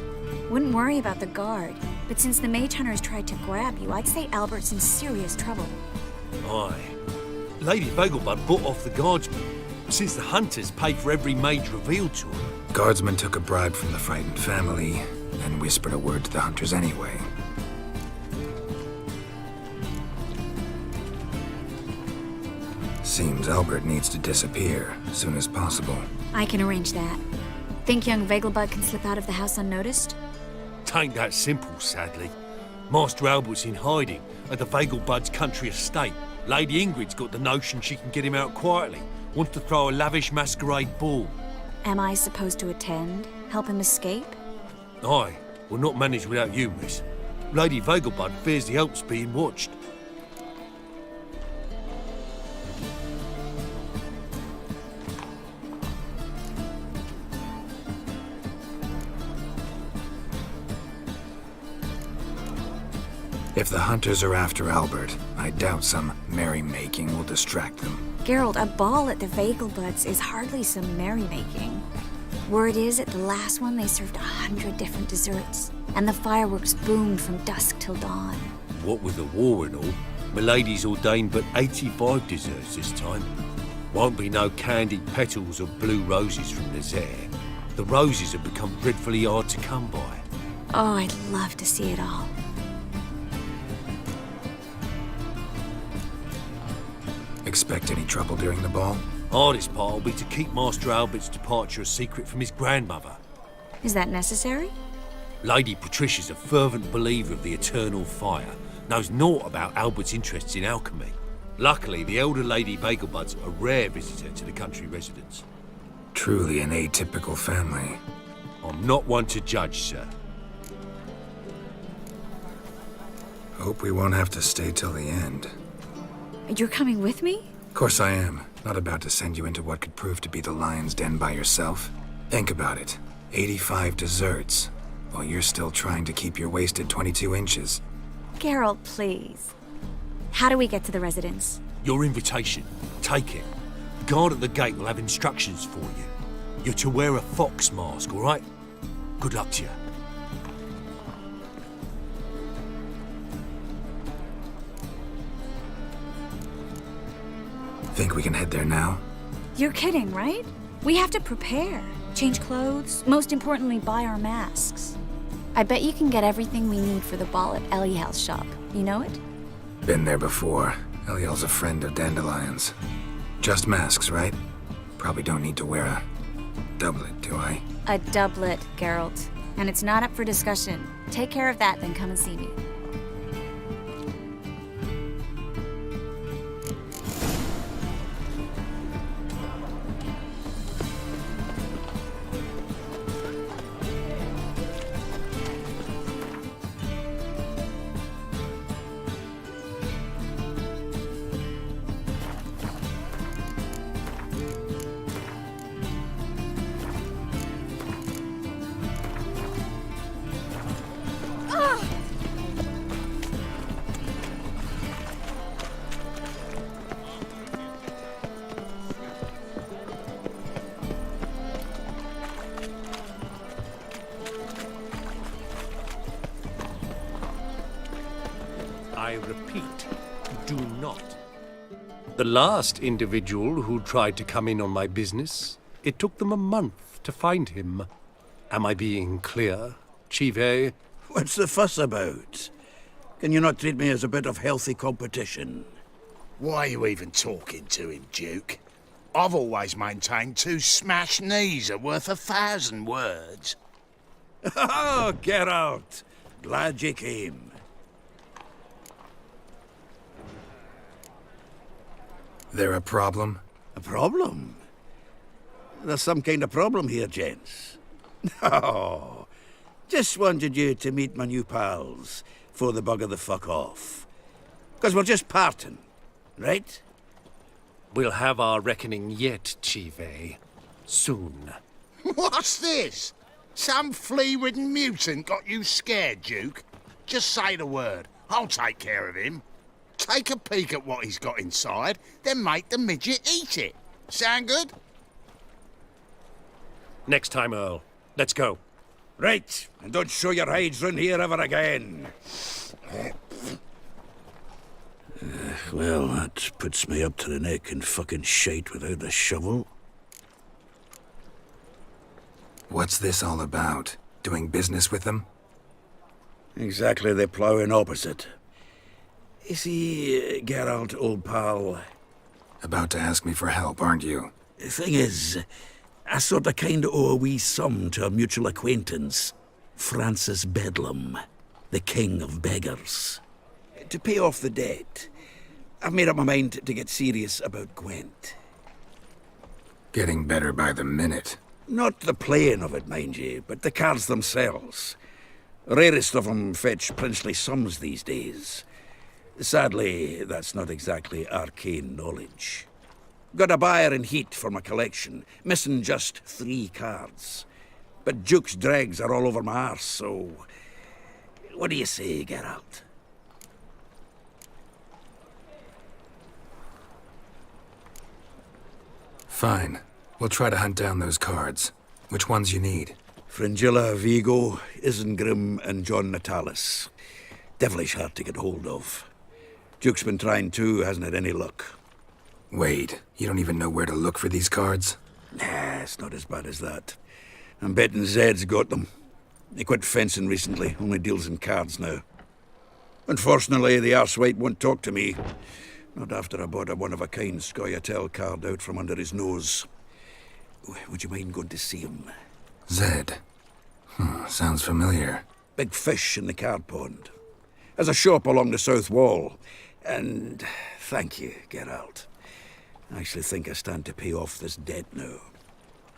Wouldn't worry about the guard, but since the mage hunters tried to grab you, I'd say Albert's in serious trouble. Aye. Lady Vagelbud bought off the guardsmen, since the hunters paid for every mage revealed to her. Guardsmen took a bribe from the frightened family, and whispered a word to the hunters anyway. Seems Albert needs to disappear as soon as possible. I can arrange that. Think young Vagelbud can slip out of the house unnoticed? Tain't that simple, sadly. Master Albert's in hiding at the Vagelbud's country estate. Lady Ingrid's got the notion she can get him out quietly. Wants to throw a lavish masquerade ball. Am I supposed to attend? Help him escape? Aye, will not manage without you, miss. Lady Vagelbud fears the Alps being watched. If the hunters are after Albert, I doubt some merrymaking will distract them. Geralt, a ball at the Vagelbuds is hardly some merrymaking. Word is, at the last one they served 100 different desserts, and the fireworks boomed from dusk till dawn. What with the war and all, Milady's ordained but 85 desserts this time. Won't be no candied petals or blue roses from Nazaire. The roses have become dreadfully hard to come by. Oh, I'd love to see it all. Expect any trouble during the ball? Hardest part will be to keep Master Albert's departure a secret from his grandmother. Is that necessary? Lady Patricia's a fervent believer of the eternal fire, knows naught about Albert's interests in alchemy. Luckily, the elder Lady Vagelbud's a rare visitor to the country residence. Truly an atypical family. I'm not one to judge, sir. Hope we won't have to stay till the end. You're coming with me? Of course I am. Not about to send you into what could prove to be the lion's den by yourself. Think about it. 85 desserts, while you're still trying to keep your waist at 22 inches. Geralt, please. How do we get to the residence? Your invitation. Take it. The guard at the gate will have instructions for you. You're to wear a fox mask, all right? Good luck to you. Think we can head there now? You're kidding, right? We have to prepare. Change clothes. Most importantly, buy our masks. I bet you can get everything we need for the ball at Eliel's shop. You know it? Been there before. Eliel's a friend of Dandelion's. Just masks, right? Probably don't need to wear a doublet, do I? A doublet, Geralt. And it's not up for discussion. Take care of that, then come and see me. I repeat, do not. The last individual who tried to come in on my business, it took them a month to find him. Am I being clear, Chive? What's the fuss about? Can you not treat me as a bit of healthy competition? Why are you even talking to him, Duke? I've always maintained 2 smashed knees are worth 1,000 words. Oh, Geralt! Glad you came. There a problem? A problem? There's some kind of problem here, gents. No. Just wanted you to meet my new pals before the bugger the fuck off. 'Cause we're just parting, right? We'll have our reckoning yet, Chive. Soon. What's this? Some flea-ridden mutant got you scared, Duke? Just say the word. I'll take care of him. Take a peek at what he's got inside, then make the midget eat it. Sound good? Next time, Earl. Let's go. Right, and don't show your hides round here ever again. Well, that puts me up to the neck in fucking shite without a shovel. What's this all about? Doing business with them? Exactly the ploughing opposite. You see, Geralt, old pal... About to ask me for help, aren't you? The thing is, I sort of kinda owe a wee sum to a mutual acquaintance, Francis Bedlam, the king of beggars. To pay off the debt, I've made up my mind to get serious about Gwent. Getting better by the minute. Not the playing of it, mind you, but the cards themselves. Rarest of them fetch princely sums these days. Sadly, that's not exactly arcane knowledge. Got a buyer in heat for my collection, missing just 3 cards. But Duke's dregs are all over my arse, so... What do you say, Geralt? Fine. We'll try to hunt down those cards. Which ones you need? Fringilla, Vigo, Isengrim, and John Natalis. Devilish hard to get hold of. Duke's been trying too, hasn't had any luck. Wait, you don't even know where to look for these cards? Nah, it's not as bad as that. I'm betting Zed's got them. He quit fencing recently, only deals in cards now. Unfortunately, the arsewite won't talk to me. Not after I bought a one-of-a-kind Scoia'tael card out from under his nose. Would you mind going to see him? Zed. Sounds familiar. Big fish in the card pond. Has a shop along the south wall. And thank you, Geralt. I actually think I stand to pay off this debt now.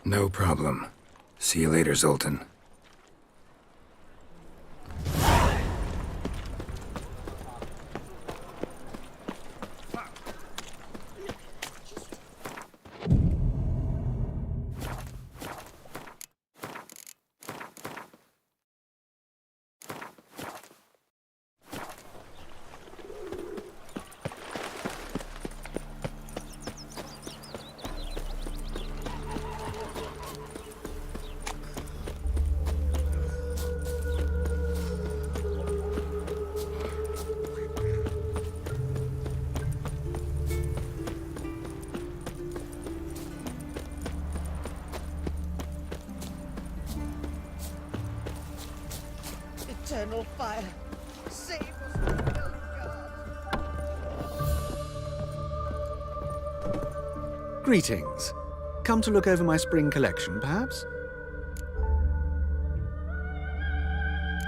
No problem. See you later, Zoltan. eternal fire. Save us from the God. Greetings. Come to look over my spring collection, perhaps?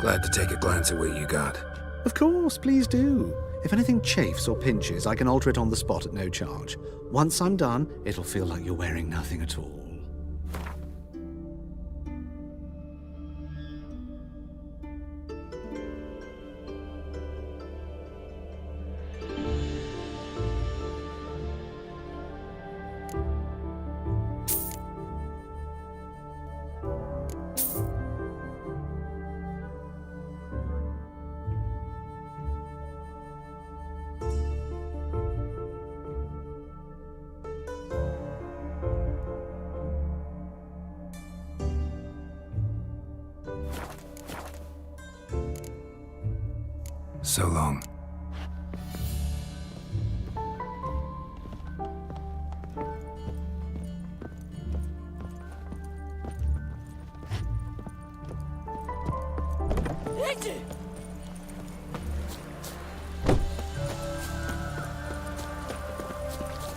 Glad to take a glance at what you got. Of course, please do. If anything chafes or pinches, I can alter it on the spot at no charge. Once I'm done, it'll feel like you're wearing nothing at all. So long.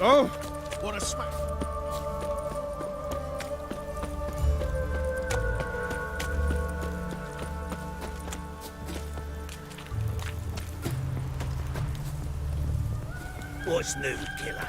Oh, what a smack! What's new, killer?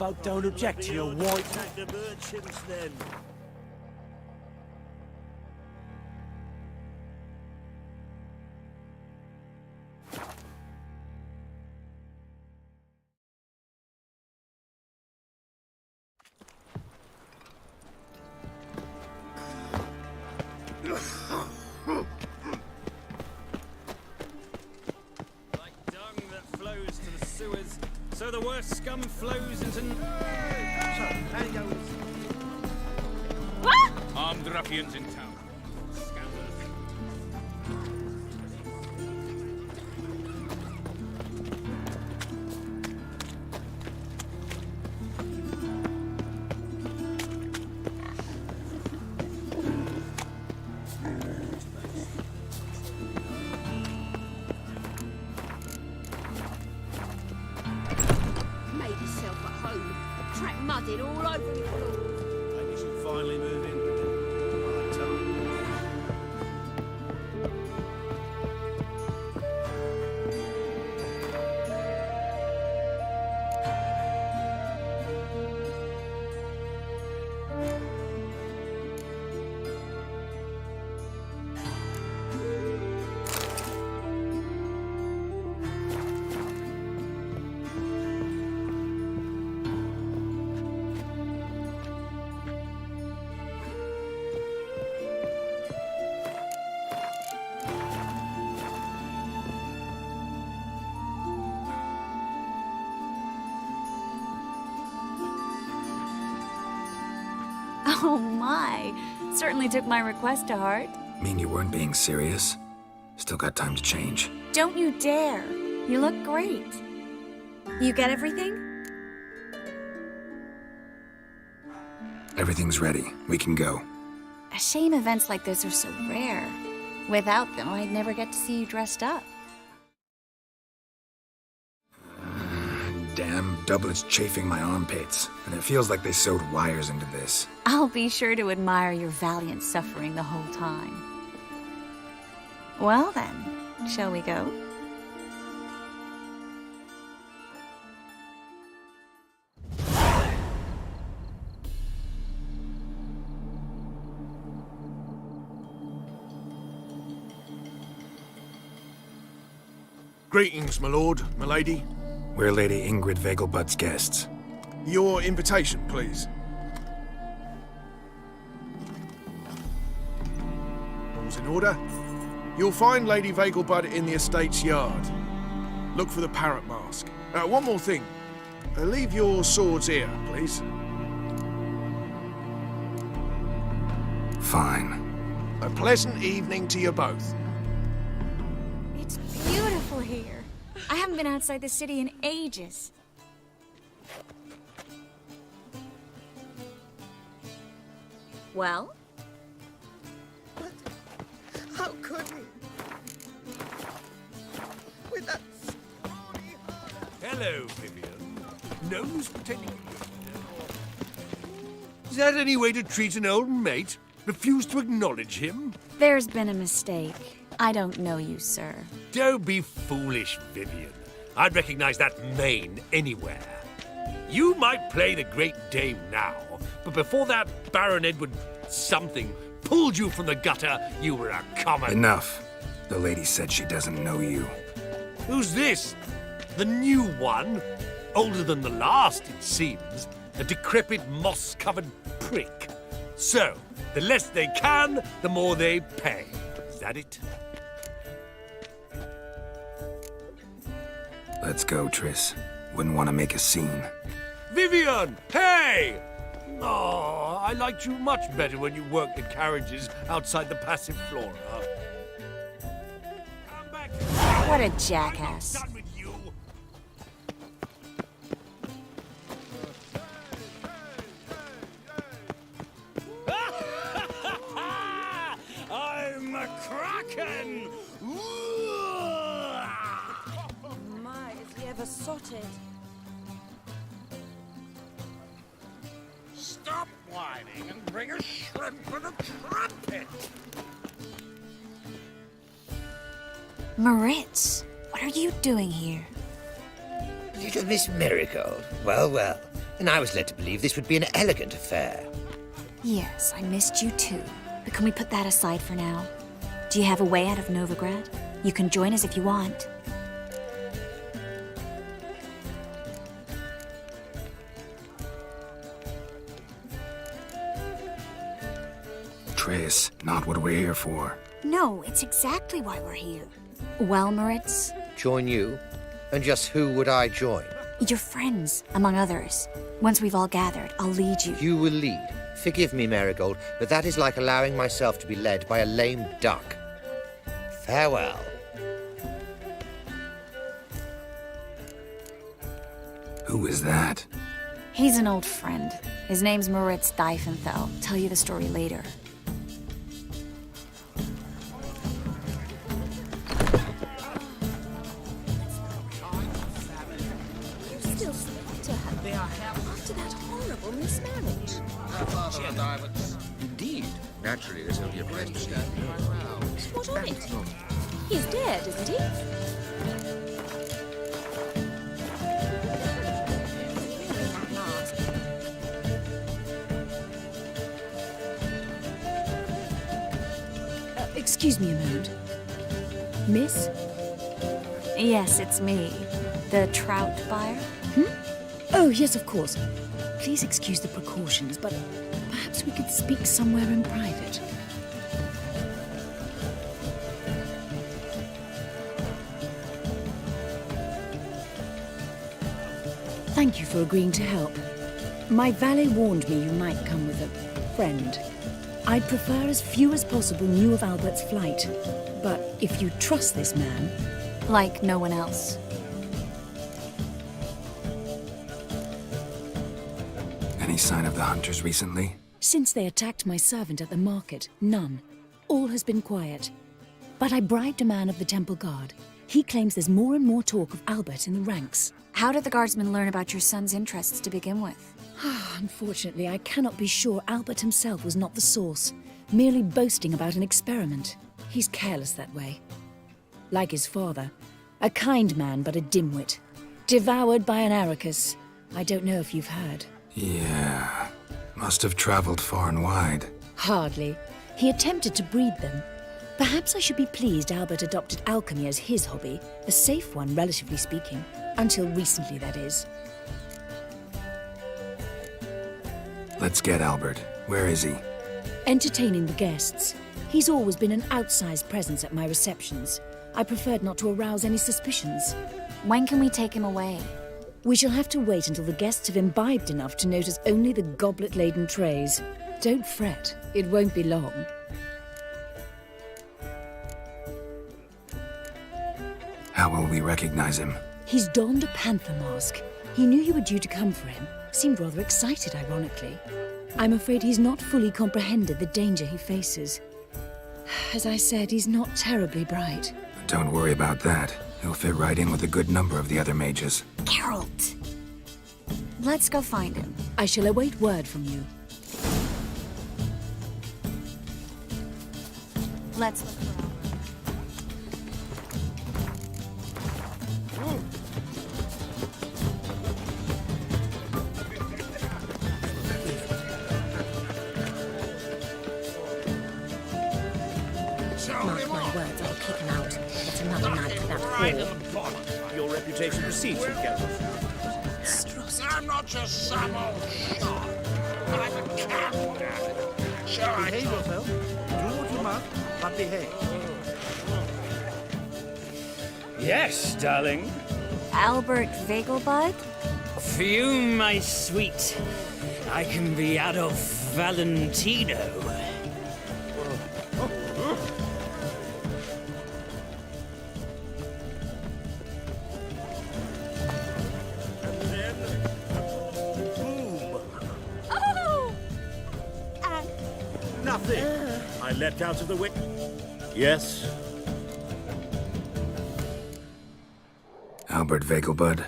Folk don't object to your white... Attack the merchants then. So the worst scum flows into... What? Armed ruffians in town. Made yourself at home. Track mudded all over your floors. finally move in. Right time. Oh my. Certainly took my request to heart. Mean you weren't being serious? Still got time to change. Don't you dare. You look great. You get everything? Everything's ready. We can go. A shame events like this are so rare. Without them, I'd never get to see you dressed up. Damn doublet's chafing my armpits, and it feels like they sewed wires into this. I'll be sure to admire your valiant suffering the whole time. Well then, shall we go? Greetings, my lord, my lady. We're Lady Ingrid Vegelbud's guests. Your invitation, please. All's in order. You'll find Lady Vegelbud in the estate's yard. Look for the parrot mask. One more thing. Leave your swords here, please. Fine. A pleasant evening to you both. It's beautiful here. I haven't been outside the city in ages. Well? But how could he? With that Hello, Vivian. Nose pretending. Is that any way to treat an old mate? Refuse to acknowledge him? There's been a mistake. I don't know you, sir. Don't be foolish, Vivian. I'd recognize that mane anywhere. You might play the Great Dame now, but before that Baron Edward something pulled you from the gutter, you were a common... Enough. The lady said she doesn't know you. Who's this? The new one? Older than the last, it seems. A decrepit, moss-covered prick. So, the less they can, the more they pay. Is that it? Let's go, Triss. Wouldn't want to make a scene. Vivian! Hey! Oh, I liked you much better when you worked the carriages outside the passive flora. What a jackass. I'm a kraken! My, is he ever sorted? Stop whining and bring a shrimp and a trumpet! Moritz, what are you doing here? Little Miss Marigold. Well, well. And I was led to believe this would be an elegant affair. Yes, I missed you too. But can we put that aside for now? Do you have a way out of Novigrad? You can join us if you want. Triss, not what we're here for. No, it's exactly why we're here. Well, Moritz? Join you? And just who would I join? Your friends, among others. Once we've all gathered, I'll lead you. You will lead. Forgive me, Marigold, but that is like allowing myself to be led by a lame duck. Farewell. Who is that? He's an old friend. His name's Moritz Diefenthal. Tell you the story later. You still speak to her. They are helpless. after that horrible mismarriage. Her father and I would... Indeed. Naturally, this will be a place to stay. What of it? He's dead, isn't he? Excuse me a moment. Miss? Yes, it's me. The trout buyer? Oh, yes, of course. Please excuse the precautions, but perhaps we could speak somewhere in private. Thank you for agreeing to help. My valet warned me you might come with a friend. I'd prefer as few as possible knew of Albert's flight. But if you trust this man... Like no one else. Any sign of the hunters recently? Since they attacked my servant at the market, none. All has been quiet. But I bribed a man of the Temple Guard. He claims there's more and more talk of Albert in the ranks. How did the guardsmen learn about your son's interests to begin with? Unfortunately, I cannot be sure Albert himself was not the source, merely boasting about an experiment. He's careless that way. Like his father, a kind man but a dimwit. Devoured by an Arrakis. I don't know if you've heard. Yeah. Must have traveled far and wide. Hardly. He attempted to breed them. Perhaps I should be pleased Albert adopted alchemy as his hobby, a safe one, relatively speaking. Until recently, that is. Let's get Albert. Where is he? Entertaining the guests. He's always been an outsized presence at my receptions. I preferred not to arouse any suspicions. When can we take him away? We shall have to wait until the guests have imbibed enough to notice only the goblet-laden trays. Don't fret, it won't be long. How will we recognize him? He's donned a panther mask. He knew you were due to come for him. Seemed rather excited, ironically. I'm afraid he's not fully comprehended the danger he faces. As I said, he's not terribly bright. Don't worry about that. He'll fit right in with a good number of the other mages. Geralt! Let's go find him. I shall await word from you. Let's look for Albert. Mark my words, I'll kick him out. It's another night without whore. Your reputation precedes you, Geralt. I'm not just some old shot. I'm a captain. Sure, I Behave yourself. Do what you must, but behave. Yes, darling. Albert Vegelbud? For you, my sweet, I can be Adolf Valentino. Nothing. I leapt out of the wick. Yes. Albert Vegelbud?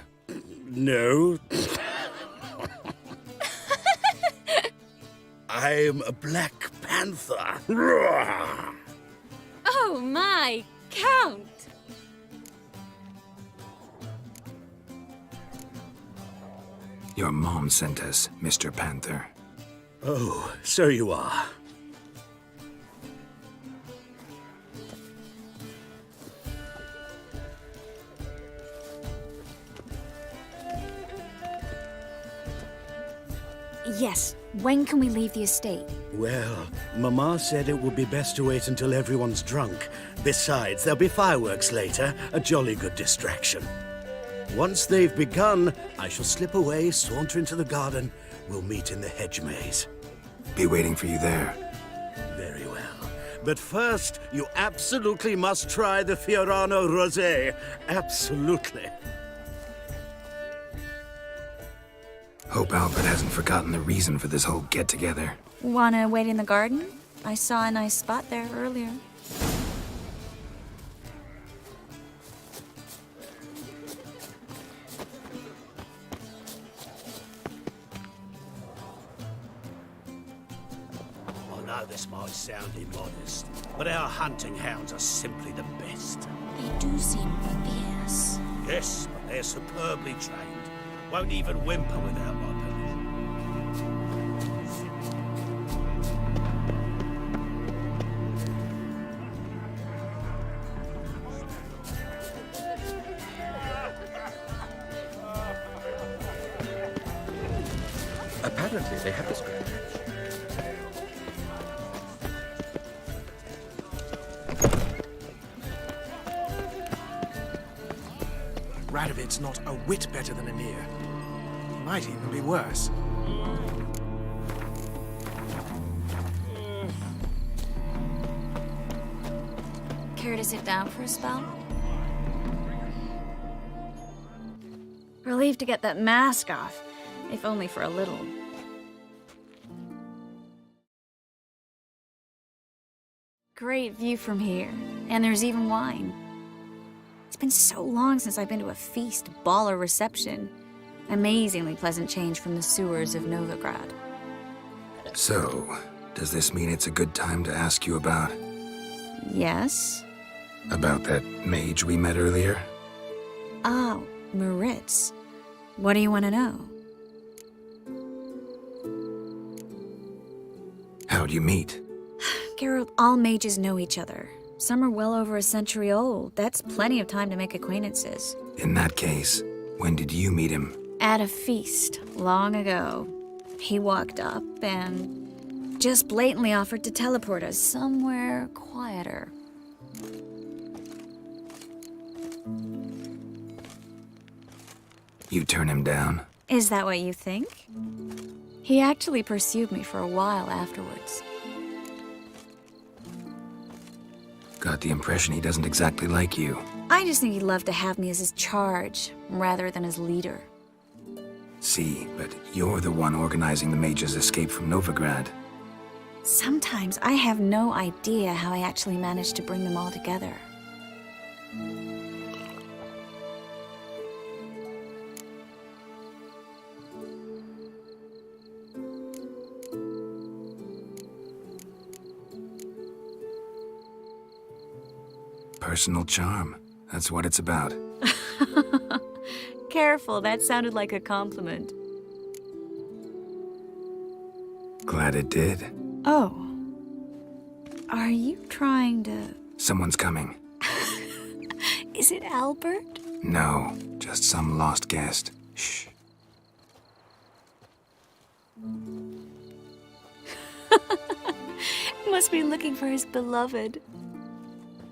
No. I'm a Black Panther. Oh my, Count! Your mom sent us, Mr. Panther. Oh, so you are. Yes, when can we leave the estate? Well, Mama said it would be best to wait until everyone's drunk. Besides, there'll be fireworks later, a jolly good distraction. Once they've begun, I shall slip away, saunter into the garden. We'll meet in the hedge maze. Be waiting for you there. Very well. But first, you absolutely must try the Fiorano Rosé. Absolutely. Hope Albert hasn't forgotten the reason for this whole get-together. Wanna wait in the garden? I saw a nice spot there earlier. know this might sound immodest, but our hunting hounds are simply the best. They do seem fierce. Yes, but they're superbly trained. Won't even whimper without my permission. Apparently, they have this great match. Radovid's not a whit better than Emir. He might even be worse. Care to sit down for a spell? Relieved to get that mask off, if only for a little. Great view from here, and there's even wine. It's been so long since I've been to a feast, ball, or reception. Amazingly pleasant change from the sewers of Novigrad. So, does this mean it's a good time to ask you about... Yes? About that mage we met earlier? Oh, Maritz. What do you want to know? How'd you meet? Geralt, all mages know each other. Some are well over a century old. That's plenty of time to make acquaintances. In that case, when did you meet him? At a feast, long ago. He walked up and just blatantly offered to teleport us somewhere quieter. You turn him down? Is that what you think? He actually pursued me for a while afterwards. Got the impression he doesn't exactly like you. I just think he'd love to have me as his charge, rather than his leader. See, but you're the one organizing the mage's escape from Novigrad. Sometimes I have no idea how I actually managed to bring them all together. Personal charm. That's what it's about. Careful, that sounded like a compliment. Glad it did. Oh. Are you trying to... Someone's coming. Is it Albert? No, just some lost guest. Shh. Must be looking for his beloved.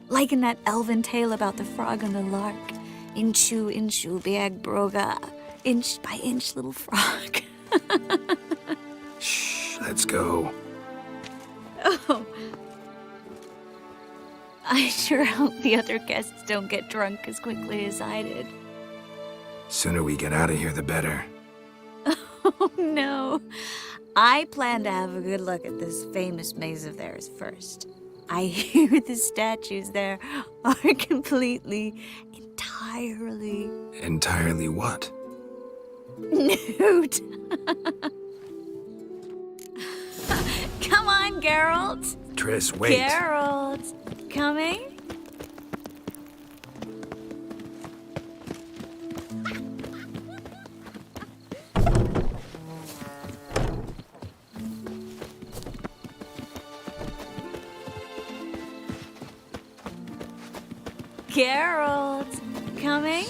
Like in that elven tale about the frog and the lark. Inchu, inchu, biag broga. Inch by inch, little frog. Shh, let's go. Oh. I sure hope the other guests don't get drunk as quickly as I did. Sooner we get out of here, the better. Oh, no. I plan to have a good look at this famous maze of theirs first. I hear the statues there are completely, entirely... Entirely what? Nude. Come on, Geralt. Triss, wait. Geralt. Coming? Geralt, coming?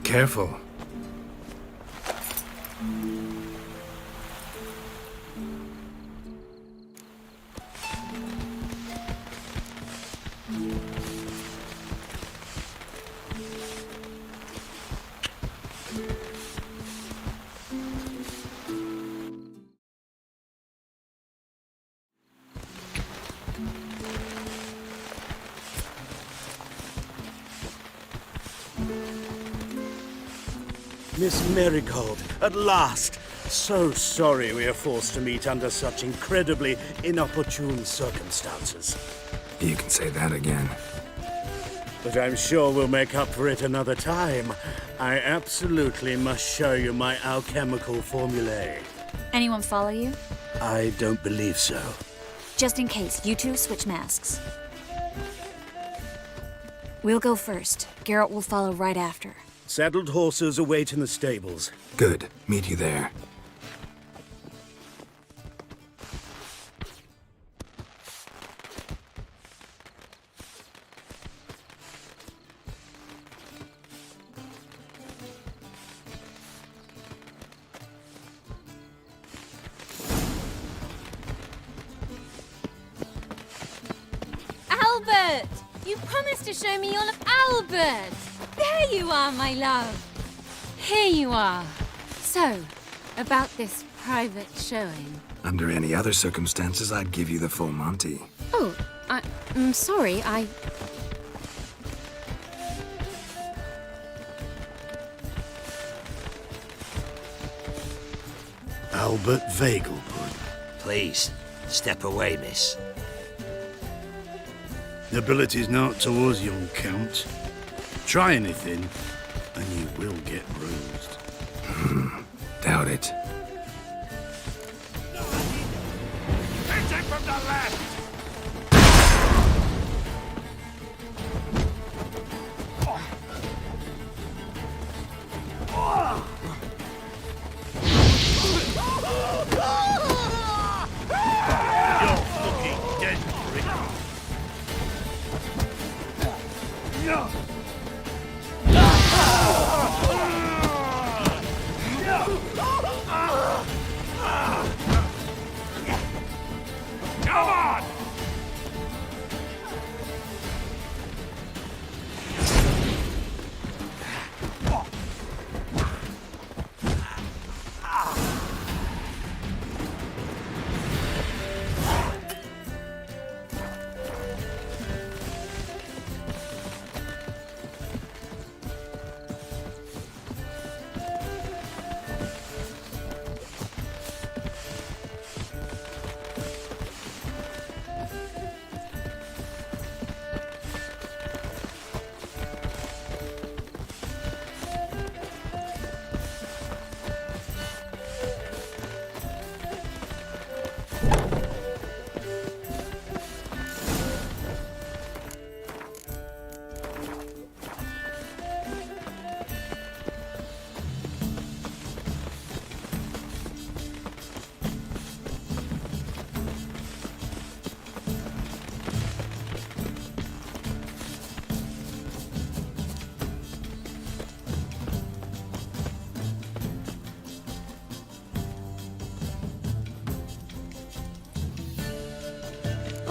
Careful. Miss Marigold, at last! So sorry we are forced to meet under such incredibly inopportune circumstances. You can say that again. But I'm sure we'll make up for it another time. I absolutely must show you my alchemical formulae. Anyone follow you? I don't believe so. Just in case, you two switch masks. We'll go first. Geralt will follow right after. Saddled horses await in the stables. Good. Meet you there. Albert! You promised to show me all of Albert! There you are, my love! Here you are. So, about this private showing. Under any other circumstances, I'd give you the full Monty. Oh, I'm sorry, Albert Vegelbud. Please, step away, miss. Ability's not to us, young count. Try anything, and you will get bruised. Doubt it. Hit him from the left! You're fucking dead, prick. Come on!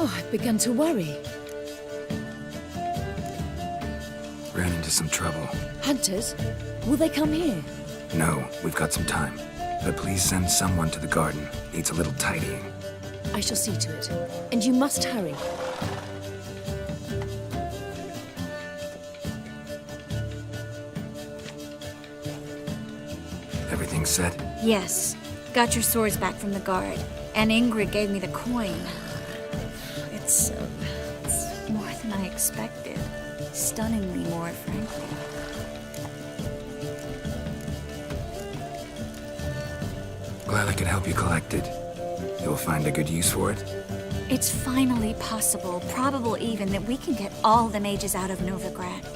Oh, I've begun to worry. Ran into some trouble. Hunters? Will they come here? No, we've got some time. But please send someone to the garden. Needs a little tidying. I shall see to it. And you must hurry. Everything set? Yes. Got your swords back from the guard. And Ingrid gave me the coin. It's more than I expected. Stunningly more, frankly. Glad I could help you collect it. You'll find a good use for it? It's finally possible, probable even, that we can get all the mages out of Novigrad.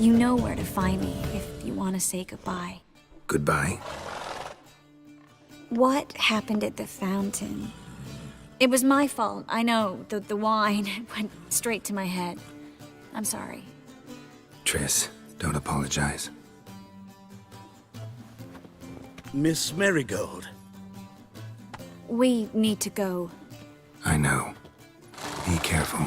You know where to find me if you want to say goodbye. Goodbye? What happened at the fountain? It was my fault, I know. The wine went straight to my head. I'm sorry. Triss, don't apologize. Miss Marigold. We need to go. I know. Be careful.